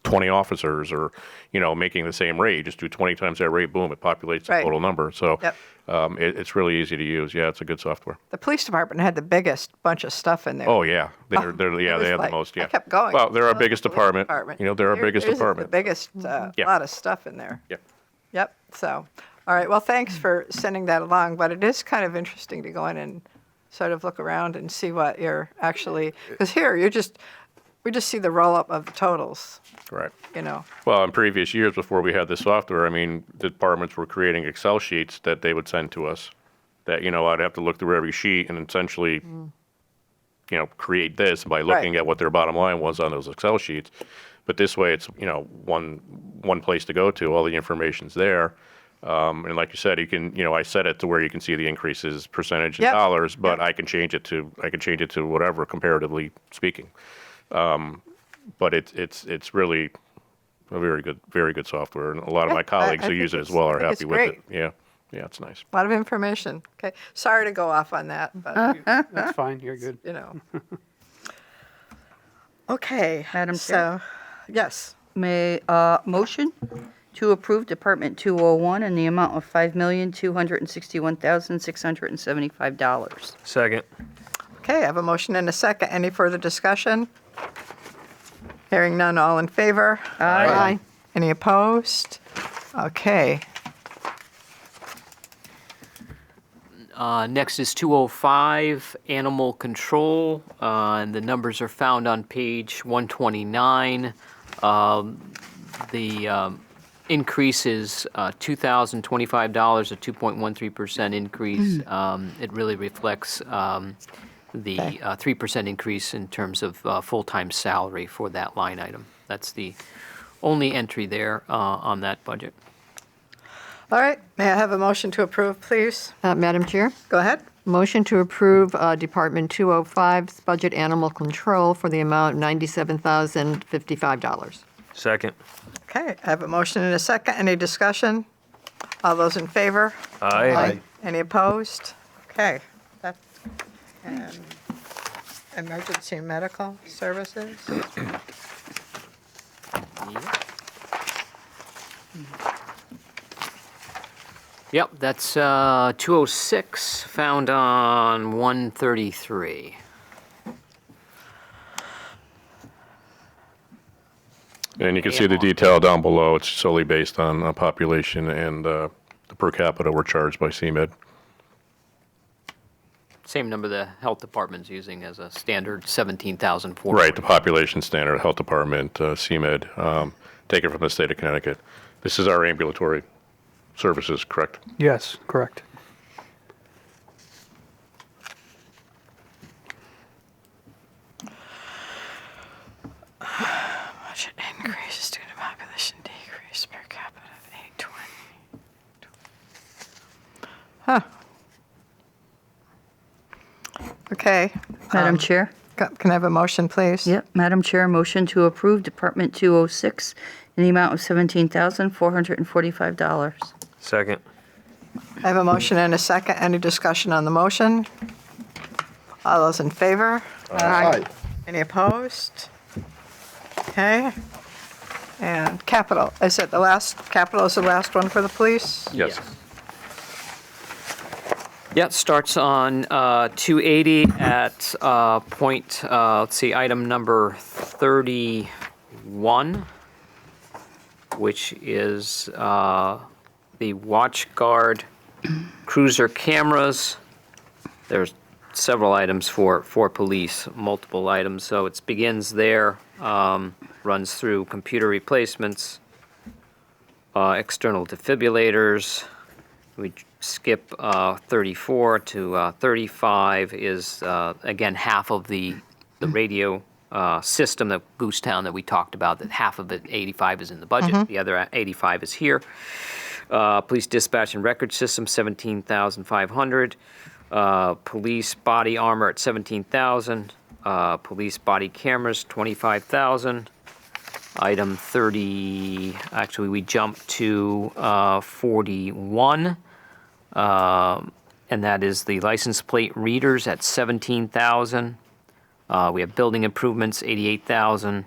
20 officers or making the same rate, just do 20 times that rate, boom, it populates the Right. total number. So Yep. it's really easy to use. Yeah, it's a good software. The police department had the biggest bunch of stuff in there. Oh yeah, they was have the most. Yeah, I kept going. Well, they're our The biggest police department. They're our biggest Theirs is department. The biggest Yeah. lot of stuff in there. Yeah. Yep. So, all right. Well, thanks for sending that along. But it is kind of interesting to go in and sort of look around and see what you're actually. Because here we just see the roll up of the totals. Right. Well, in previous years before we had this software, the departments were creating Excel sheets that they would send to us. That I'd have to look through every sheet and essentially, create this by looking at what their bottom line was on those Excel sheets. But this way, it's one place to go to. All the information's there. And like you said, you can, I set it to where you can see the increases, percentage in Yep. dollars, but I can change it to whatever, comparatively speaking. But it's really a very good software, and a lot of my colleagues I who think use it as it's- well I are think happy it's with great. it. Yeah, it's nice. a lot of information. Okay. Sorry to go off on that, but That's fine, you're good. Okay. Madam Chair? So, yes. Motion to approve Department 201 in the amount of $5,261,675. Second. Okay, I have a motion and a second. Any further discussion? Hearing none, all in favor? Aye. Any opposed? Okay. Next is 205, animal control, and the numbers are found on page 129. The increase is $2,025, a 2.13% increase. It really reflects the 3% increase in terms of full-time salary for that line item. That's the only entry there on that budget. All right, may I have a motion to approve, please? Madam Chair, Go ahead. motion to approve Department 205's budget animal control for the amount of $97,055. Second. Okay, I have a motion and a second. Any discussion? All those in favor? Aye. Any opposed? Okay. That's, and emergency medical services? Yep, that's 206, found on 133. And you can see the detail down below. It's solely based on population and the per capita we're charged by CMed. Same number the health department's using as a standard 17,400. Right, the population standard, health department, CMed, taken from the state of Connecticut. This is our ambulatory services, correct? Yes, correct. Budget increase, student population decrease per capita of 820. Okay. Madam Chair? Can I have a motion, please? Yep, Madam Chair, motion to approve Department 206 in the amount of $17,445. Second. I have a motion and a second. Any discussion on the motion? All those in favor? Aye. Any opposed? Okay. And capital, is it the last, capital is the last one for the police? Yes. Yeah, it starts on 280 at item number 31, which is the watch guard cruiser cameras. There's several items for police, multiple items. So it begins there, runs through computer replacements, external defibrillators. We skip 34 to 35 is, again, half of the radio system, the Goose Town that we talked about, that half of it, 85, is in the budget. The other 85 is here. Police dispatch and record system, 17,500. Police body armor at 17,000. Police body cameras, 25,000. Item 30, actually, we jumped to 41, and that is the license plate readers at 17,000. We have building improvements, 88,000.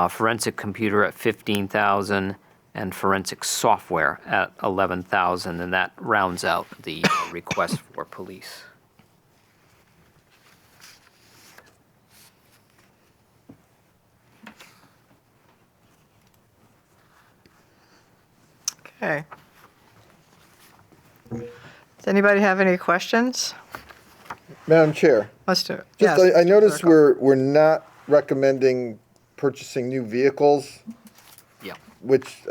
Forensic computer at 15,000, and forensic software at 11,000, and that rounds out the request for police. Okay. Does anybody have any questions? Madam Chair, Let's do it. just Yes. I noticed we're not recommending purchasing new vehicles, Yeah. which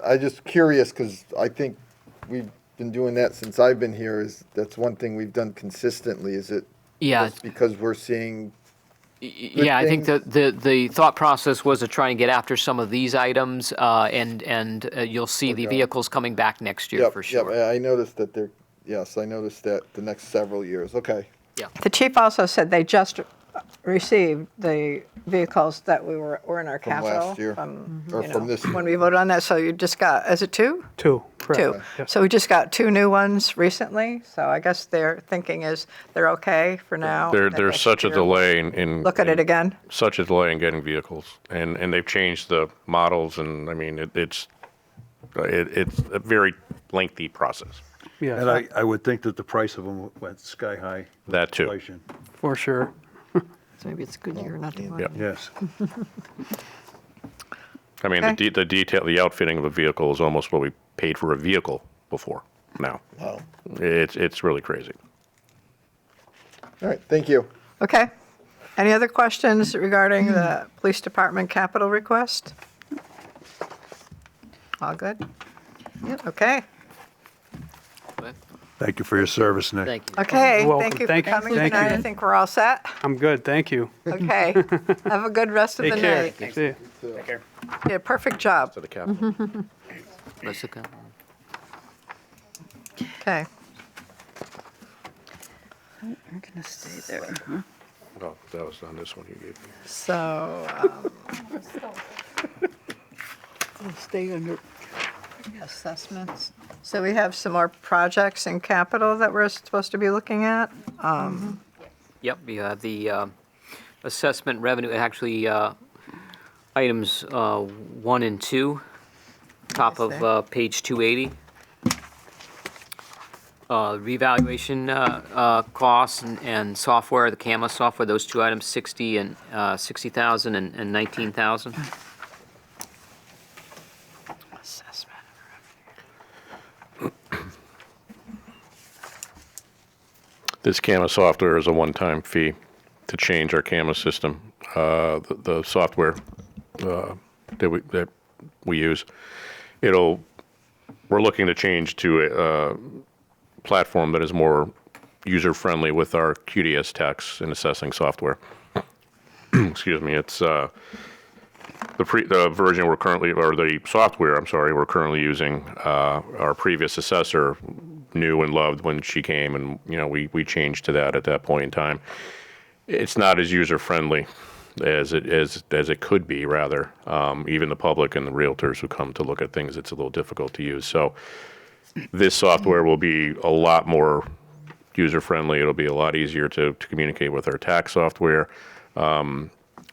I just curious because I think we've been doing that since I've been here. That's one thing we've done consistently. Is it Yeah. just because we're seeing? Yeah, I think the thought process was to try and get after some of these items, and you'll see the vehicles coming back next year Yep, for sure. Yep, I noticed that they're. Yes, I noticed that the next several years. Okay. The chief also said they just received the vehicles that were in our From capital. last year, or you from know, this year. When we voted on that, so you just got, is it two? Two, correct. Two. Yes. So we just got two new ones recently, so I guess their thinking is they're okay for now. that There's next such a year delay in. Look at it again. Such a delay in getting vehicles, and they've changed the models, and I mean, it's a very lengthy process. Yeah, And I would think that the price of them went sky high. with That too. inflation. for sure. So maybe it's a good year not to buy. Yep. Yes. I mean, Okay. the outfitting of a vehicle is almost what we paid for a vehicle before now. Wow. It's really crazy. All right, thank you. Okay. Any other questions regarding the police department capital request? All good? Okay. Thank you for your service, Nick. Thank you. Okay, You're welcome. thank you for Thank you. coming Thank tonight. you. I think we're all set. I'm good, thank you. Okay. Have a good rest of Take the care. night. See you. Yeah, perfect job. To the capital. Let's look at- Okay. We're gonna stay there. Huh? Oh, that was on this one you gave me. So, We'll stay under. assessments. So we have some more projects in capital that we're supposed to be looking at. Yep, you have the assessment revenue, actually, items 1 and 2, top I see. of page 280. Revaluation costs and software, the CAMA software, those two items, 60,000 and 19,000. Assessment. This CAMA software is a one-time fee to change our CAMA system. The software that we use, we're looking to change to a platform that is more user-friendly with our QDS tax and assessing software. Excuse me, it's the version we're currently, or the software, I'm sorry, we're currently using, our previous assessor knew and loved when she came, and, we changed to that at that point in time. It's not as user-friendly as it could be, rather. Even the public and the realtors who come to look at things, it's a little difficult to use. So this software will be a lot more user-friendly. It'll be a lot easier to communicate with our tax software,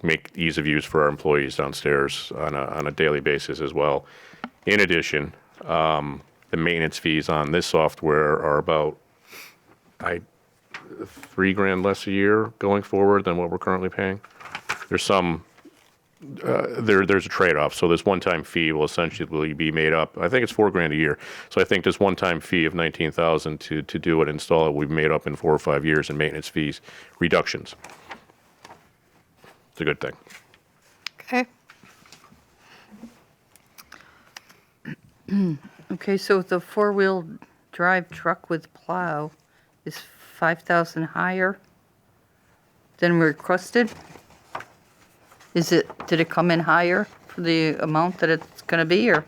make ease of use for our employees downstairs on a daily basis as well. In addition, the maintenance fees on this software are about $3,000 less a year going forward than what we're currently paying. There's there's a trade-off. So this one-time fee will essentially be made up. I think it's $4,000 a year. So I think this one-time fee of $19,000 to do it, install it, we've made up in 4 or 5 years in maintenance fees reductions. It's a good thing. Okay. Okay, so the four-wheel drive truck with plow is 5,000 higher than requested? Did it come in higher for the amount that it's gonna be, or?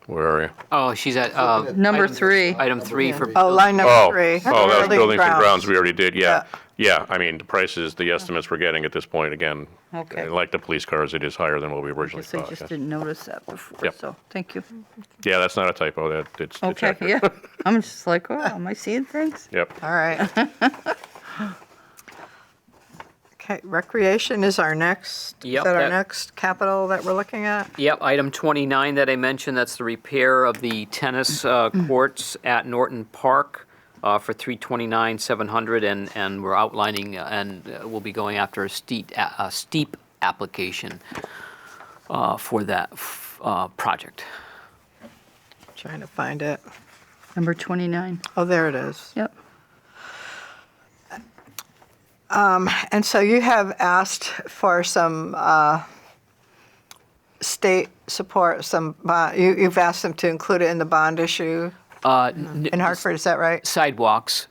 Where are you? Oh, she's at. Number item- 3. Item 3 for. Oh, line number 3. Oh, that was buildings and grounds grounds. we already did, yeah. Yeah, I mean, the prices, the estimates we're getting at this point, again, Okay. like the police cars, it is higher than what we originally Guess I thought. just yes. didn't notice that before, Yep. so, thank you. Yeah, that's not a typo, it's Okay, accurate. yeah, I'm just like, oh, am I seeing things? Yep. All right. Okay, recreation is our next, is Yep, that our that- next capital that we're looking at? Yep, item 29 that I mentioned, that's the repair of the tennis courts at Norton Park for $329,700, and we're outlining, and we'll be going after a steep application for that project. Trying to find it. Number 29, Oh, there it is. yep. And so you have asked for some state support, you've asked them to include it in the bond issue in Hartford, is that right? Sidewalks.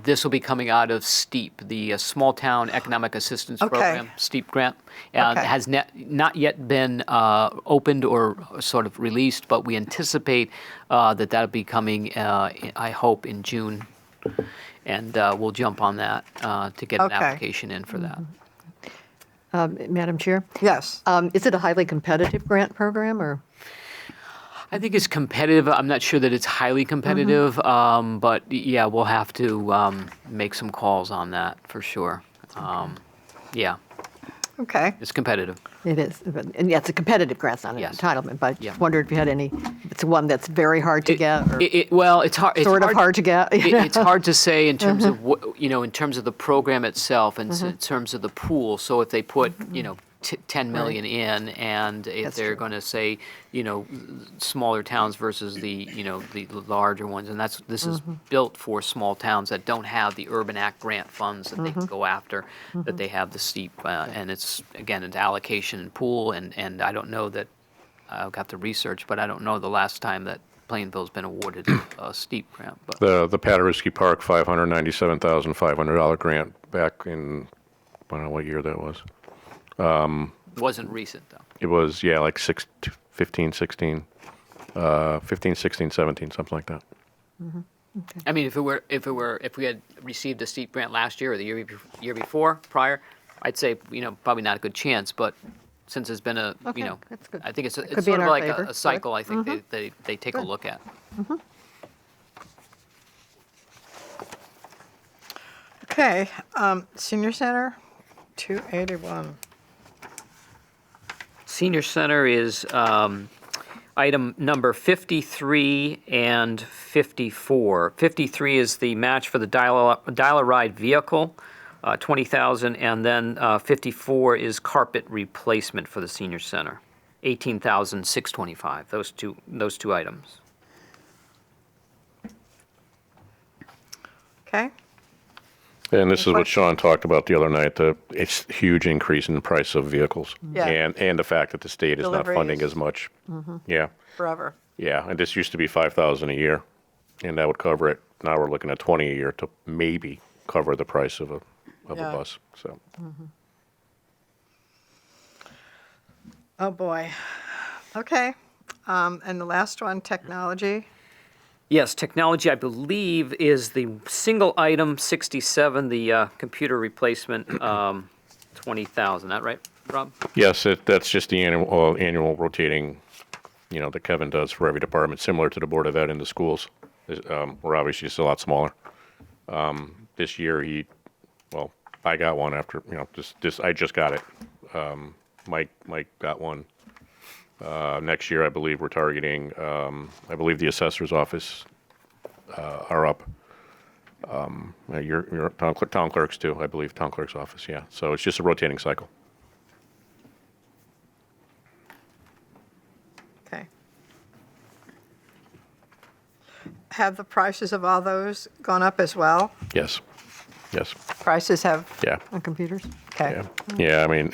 This will be coming out of STEEP, the Small Town Economic Assistance Okay. Program, STEEP grant. Okay. Has not yet been opened or sort of released, but we anticipate that that'll be coming, I hope, in June. And we'll jump on that to get an Okay. application in for that. Madam Chair, Yes. is it a highly competitive grant program, or? I think it's competitive. I'm not sure that it's highly competitive, but yeah, we'll have to make some calls on that for sure. Yeah, Okay. it's competitive. It is, and yeah, it's a competitive grant, it's not an Yes. entitlement, but Yeah. just wondered if you had any, if it's one that's very hard to get, or Well, it's hard. sort of hard to get. It's hard to say in terms of in terms of the program itself and in terms of the pool. So if they put 10 million in, and if That's they're true. going to say, smaller towns versus the larger ones, and this is built for small towns that don't have the Urban Act grant funds that they can go after, that they have the steep, and it's, again, an allocation and pool, and I don't know that, I've got the research, but I don't know the last time that Plainville's been awarded a steep grant, but. The Paderewski Park $597,500 grant back in, I don't know what year that was. Wasn't recent, though. It was, yeah, like 15, 16, 17, something like that. I mean, if we had received a steep grant last year or the year before, prior, I'd say, probably not a good chance, but since it's been Okay, that's good. I think it's Could be sort in of our like favor, a cycle, I correct? think they take a look at. Okay, senior center, 281. Senior Center is item number 53 and 54. 53 is the match for the dial-a-ride vehicle, 20,000, and then 54 is carpet replacement for the senior center, 18,625. Those two items. Okay, And this is what Sean talked about the other night, it's huge increase in the price of vehicles. Yeah. And the fact that the state is not funding Deliveries. as much. Yeah, forever. yeah, and this used to be 5,000 a year, and that would cover it. Now we're looking at 20 a year to maybe cover the price of a Yeah. bus, so. Oh, boy. Okay, and the last one, technology. Yes, technology, I believe, is the single item 67, the computer replacement, 20,000. That right, Rob? Yes, that's just the annual rotating, that Kevin does for every department, similar to the Board of Ed in the schools. We're obviously just a lot smaller. This year I got one after, I just got it. Mike got one. Next year, I believe we're targeting, I believe the assessor's office are up. Your town clerks too, I believe, town clerk's office, yeah. So it's just a rotating cycle. Okay. Have the prices of all those gone up as well? Yes, yes, Prices have, yeah. On computers? okay. Yeah, I mean,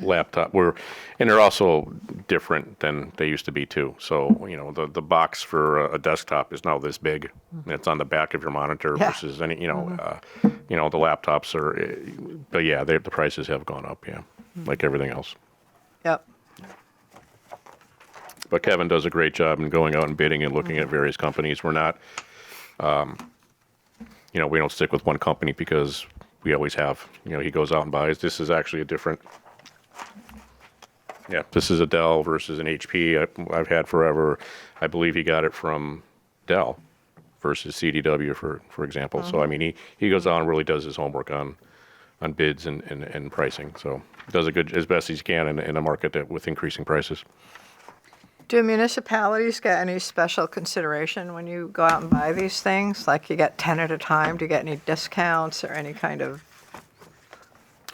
laptop, and they're also different than they used to be too. So, the box for a desktop is now this big, and it's on the back of your monitor Yeah. versus any, the laptops are, but yeah, the prices have gone up, yeah, like everything else. Yep, But Kevin does a great job in going out and bidding and looking at various companies. We're not, we don't stick with one company because we always have. He goes out and buys. This is actually a different. Yeah, this is a Dell versus an HP I've had forever. I believe he got it from Dell versus CDW, for example. So, I mean, he goes out and really does his homework on bids and pricing. So does as best as he can in a market with increasing prices. do municipalities get any special consideration when you go out and buy these things? Like you get 10 at a time, do you get any discounts or any kind of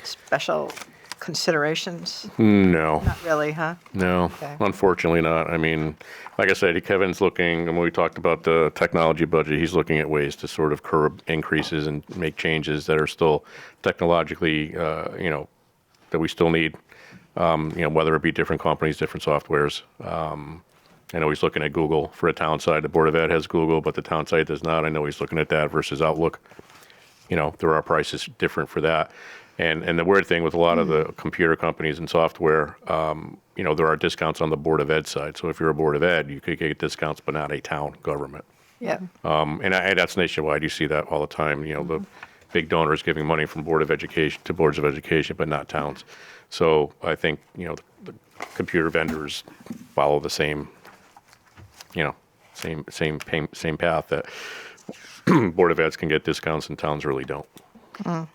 special considerations? No. Not really, huh? No, Okay. unfortunately not. I mean, like I said, Kevin's looking, and when we talked about the technology budget, he's looking at ways to sort of curb increases and make changes that are still technologically, that we still need, whether it be different companies, different softwares. I know he's looking at Google for a town side. The Board of Ed has Google, but the town side does not. I know he's looking at that versus Outlook. There are prices different for that. And the weird thing with a lot of the computer companies and software, there are discounts on the Board of Ed side. So if you're a Board of Ed, you could get discounts, but not a town government. Yeah, And that's nationwide. You see that all the time. The big donors giving money from Board of Education to boards of education, but not towns. So I think the computer vendors follow the same path that Board of Eds can get discounts and towns really don't. all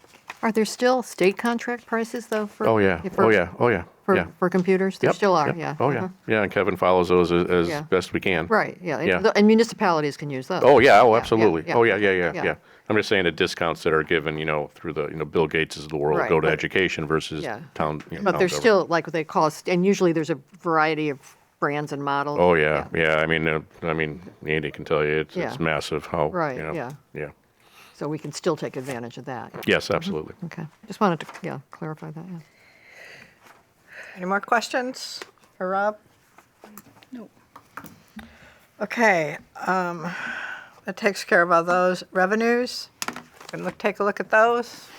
Are there still state contract prices, though? For, Oh, yeah. for- Oh, yeah. Oh, yeah. For, Yeah. for computers? There Yep, still are, yep. yeah. Oh, uh-huh. yeah. Yeah, and Kevin follows those as Yeah. best we can. Right, yeah. Yeah. And municipalities can use those. Oh, yeah. Oh, Yeah, absolutely. yeah, Oh, yeah. yeah. I'm just saying the discounts that are given, through the, Bill Gates of the world Right, go to but- education versus Yeah. town. But town there's government. still, like, what they call, and usually there's a variety of brands and models. Oh, yeah. Yeah. I mean, Andy can tell you it's Yeah. massive how, Right, Yeah. So we can still take advantage of that. Yes, absolutely. Okay, just wanted to, clarify that, yeah. Any more questions for Rob? No. Okay, that takes care of all those revenues. Can take a look at those.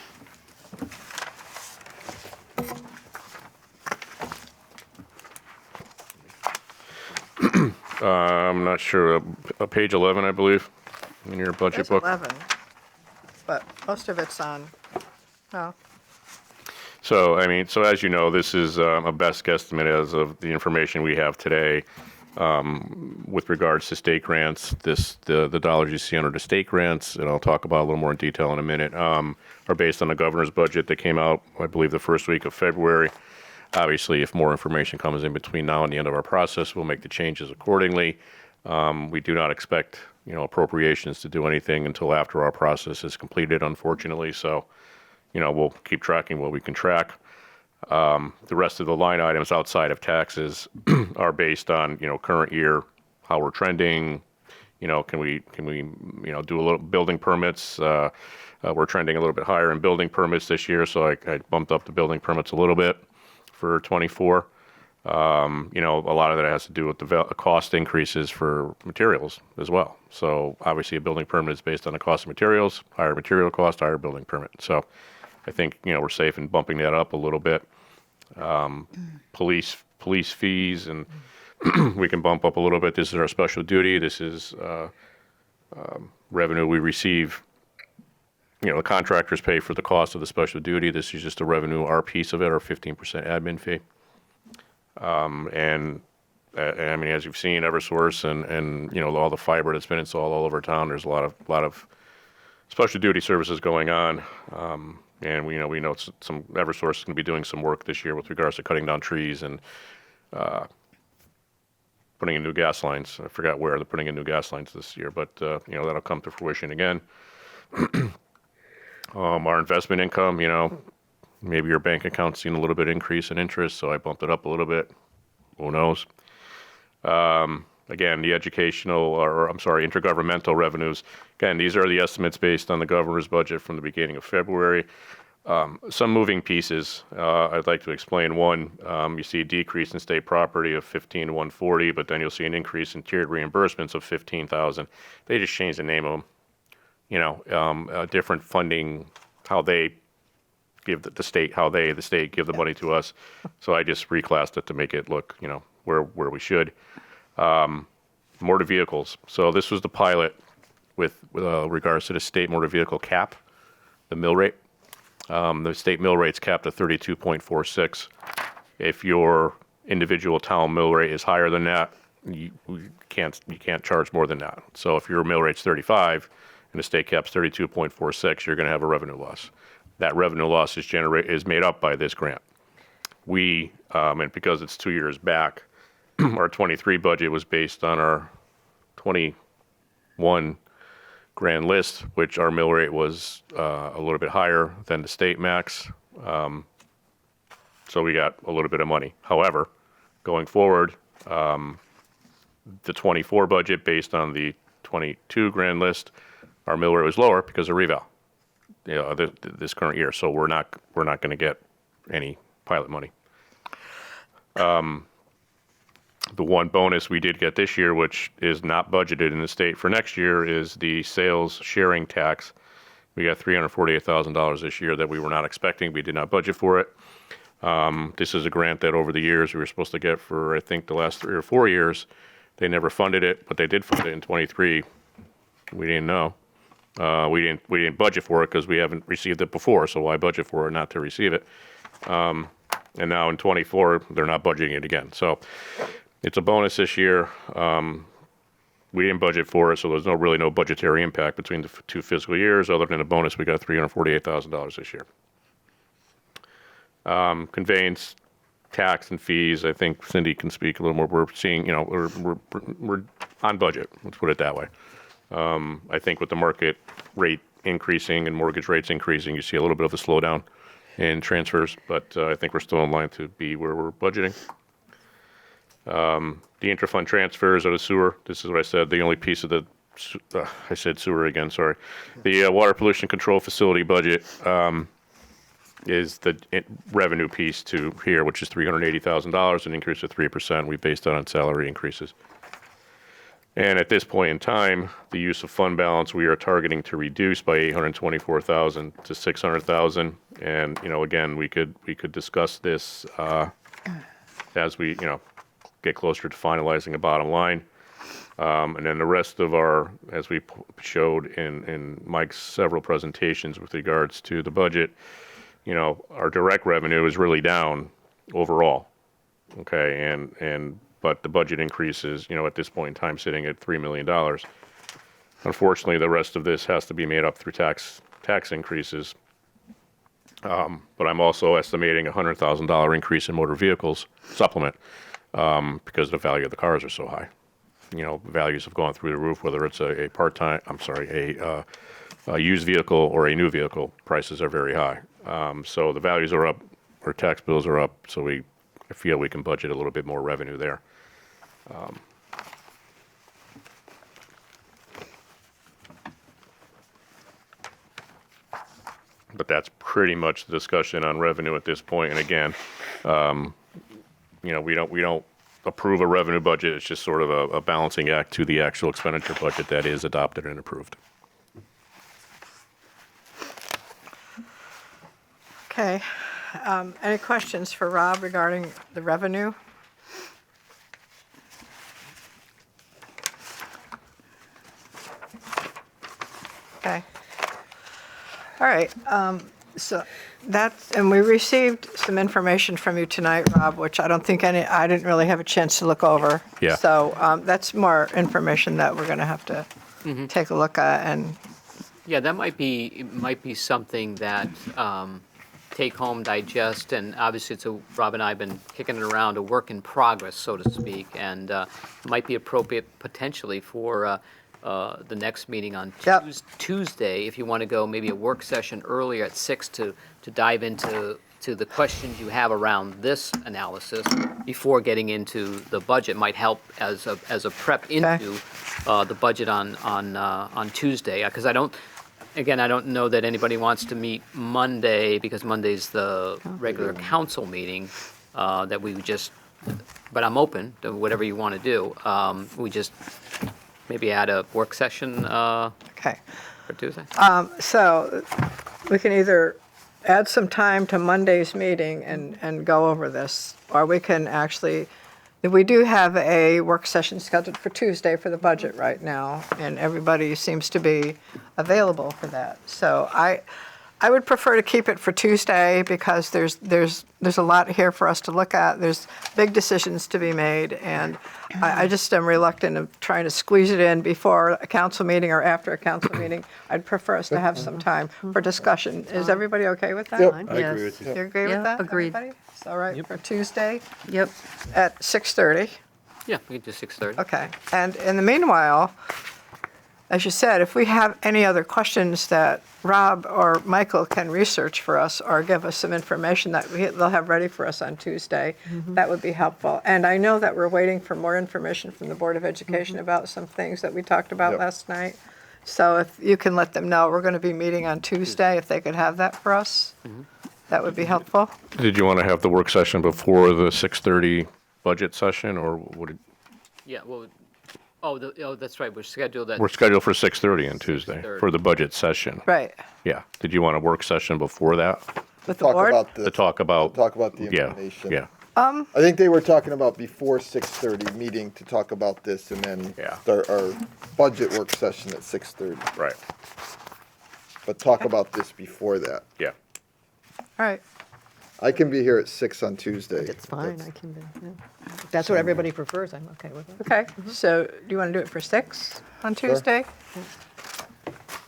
I'm not sure. Page 11, I believe, in your budget There's book. 11, but most of it's on, oh, So, so as you know, this is a best guesstimate as of the information we have today with regards to state grants. The dollars you see under the state grants, and I'll talk about a little more in detail in a minute, are based on the governor's budget that came out, I believe, the first week of February. Obviously, if more information comes in between now and the end of our process, we'll make the changes accordingly. We do not expect, appropriations to do anything until after our process is completed, unfortunately. So, we'll keep tracking what we can track. The rest of the line items outside of taxes are based on, current year, how we're trending. Can we do a little building permits? We're trending a little bit higher in building permits this year, so I bumped up the building permits a little bit for 24. A lot of that has to do with the cost increases for materials as well. So obviously a building permit is based on the cost of materials, higher material cost, higher building permit. So I think, we're safe in bumping that up a little bit. Police fees, and we can bump up a little bit. This is our special duty. This is revenue we receive. The contractors pay for the cost of the special duty. This is just a revenue, our piece of it, our 15% admin fee. As you've seen, Eversource and all the fiber that's been installed all over town, there's a lot of special duty services going on. And we know some Eversource is going to be doing some work this year with regards to cutting down trees and putting in new gas lines. I forgot where they're putting in new gas lines this year, but that'll come to fruition again. Our investment income, maybe your bank account's seen a little bit increase in interest, so I bumped it up a little bit. Who knows? Again, the intergovernmental revenues. Again, these are the estimates based on the governor's budget from the beginning of February. Some moving pieces. I'd like to explain. One, you see a decrease in state property of 15,140, but then you'll see an increase in tiered reimbursements of 15,000. They just changed the name of them. Different funding, how they give the state give the money to us. So I just reclassed it to make it look, where we should. Motor vehicles. So this was the pilot with regards to the state motor vehicle cap, the mill rate. The state mill rate's capped at 32.46. If your individual town mill rate is higher than that, you can't charge more than that. So if your mill rate's 35 and the state cap's 32.46, you're going to have a revenue loss. That revenue loss is made up by this grant. We, and because it's 2 years back, our 23 budget was based on our 21 grand list, which our mill rate was a little bit higher than the state max. So we got a little bit of money. However, going forward, the 24 budget based on the 22 grand list, our mill rate was lower because of reval. This current year, so we're not going to get any pilot money. The one bonus we did get this year, which is not budgeted in the state for next year, is the sales sharing tax. We got $348,000 this year that we were not expecting. We did not budget for it. This is a grant that over the years we were supposed to get for, I think, the last 3 or 4 years. They never funded it, but they did fund it in 23. We didn't know. We didn't budget for it because we haven't received it before, so why budget for it not to receive it? And now in 24, they're not budgeting it again. So it's a bonus this year. We didn't budget for it, so there's really no budgetary impact between the two fiscal years. Other than a bonus, we got $348,000 this year. Conveyance, tax and fees, I think Cindy can speak a little more. We're seeing, we're on budget, let's put it that way. I think with the market rate increasing and mortgage rates increasing, you see a little bit of a slowdown in transfers, but I think we're still in line to be where we're budgeting. The intrafund transfers out of sewer, this is what I said, the only piece of the, I said sewer again, sorry. The water pollution control facility budget is the revenue piece to here, which is $380,000, an increase of 3%. We based that on salary increases. And at this point in time, the use of fund balance, we are targeting to reduce by $824,000 to $600,000. And, again, we could discuss this as we, get closer to finalizing a bottom line. And then the rest of our, as we showed in Mike's several presentations with regards to the budget, our direct revenue is really down overall. Okay, but the budget increase is, at this point in time, sitting at $3 million. Unfortunately, the rest of this has to be made up through tax increases. But I'm also estimating a $100,000 increase in motor vehicles supplement because the value of the cars are so high. Values have gone through the roof, whether it's a used vehicle or a new vehicle, prices are very high. So the values are up, our tax bills are up, so I feel we can budget a little bit more revenue there. But that's pretty much the discussion on revenue at this point. And again, we don't approve a revenue budget. It's just sort of a balancing act to the actual expenditure budget that is adopted and approved. Okay. Any questions for Rob regarding the revenue? Okay. All right. So and we received some information from you tonight, Rob, which I don't think I didn't really have a chance to look over. Yeah. So that's more information that we're going to have to take a look at. And Yeah, that might be something that take home, digest, and obviously Rob and I have been kicking it around, a work in progress, so to speak, and it might be appropriate potentially for the next meeting on Tuesday, if you want to go maybe a work session earlier at 6 to dive into the questions you have around this analysis before getting into the budget, might help as a prep into the budget on Tuesday, because I don't know that anybody wants to meet Monday, because Monday's the regular council meeting, that we would just, but I'm open to whatever you want to do. We just maybe add a work session for Tuesday. so we can either add some time to Monday's meeting and go over this, or we can actually, we do have a work session scheduled for Tuesday for the budget right now, and everybody seems to be available for that. So I would prefer to keep it for Tuesday, because there's a lot here for us to look at. There's big decisions to be made, and I just am reluctant of trying to squeeze it in before a council meeting or after a council meeting. I'd prefer us to have some time for discussion. Is everybody okay with that? Yep. I agree with you. You agree with that? agreed. Everybody? It's all right for Tuesday Yep. at 6:30? Yeah, we can do 6:30. Okay. And in the meanwhile, as you said, if we have any other questions that Rob or Michael can research for us or give us some information that they'll have ready for us on Tuesday, that would be helpful. And I know that we're waiting for more information from the Board of Education about some things that we talked about last night. So if you can let them know, we're going to be meeting on Tuesday, if they could have that for us, that would be helpful. Did you want to have the work session before the 6:30 budget session, or would it? Yeah, well, that's right, we're scheduled at. We're scheduled for 6:30 on Tuesday 6:30. for the budget session. Right. Yeah. Did you want a work session before that With the Talk board? about to talk about? the Yeah, information. yeah. I think they were talking about before 6:30 meeting to talk about this, and then start our budget work session at 6:30. Right. But talk about this before that. Yeah. All right. I can be here at 6 on Tuesday. It's fine, I can be, yeah. If that's what everybody prefers, I'm okay with it. Okay. So do you want to do it for 6 on Tuesday?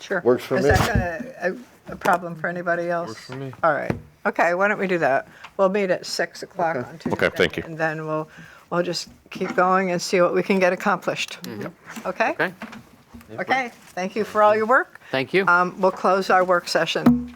Sure. Works for Is me. that a problem for anybody else? Works for me. All right. Okay, why don't we do that? We'll meet at 6 o'clock on Tuesday. Okay, thank you. And then we'll just keep going and see what we can get accomplished. Okay? Okay, Okay, thank you for all your work. thank you. We'll close our work session.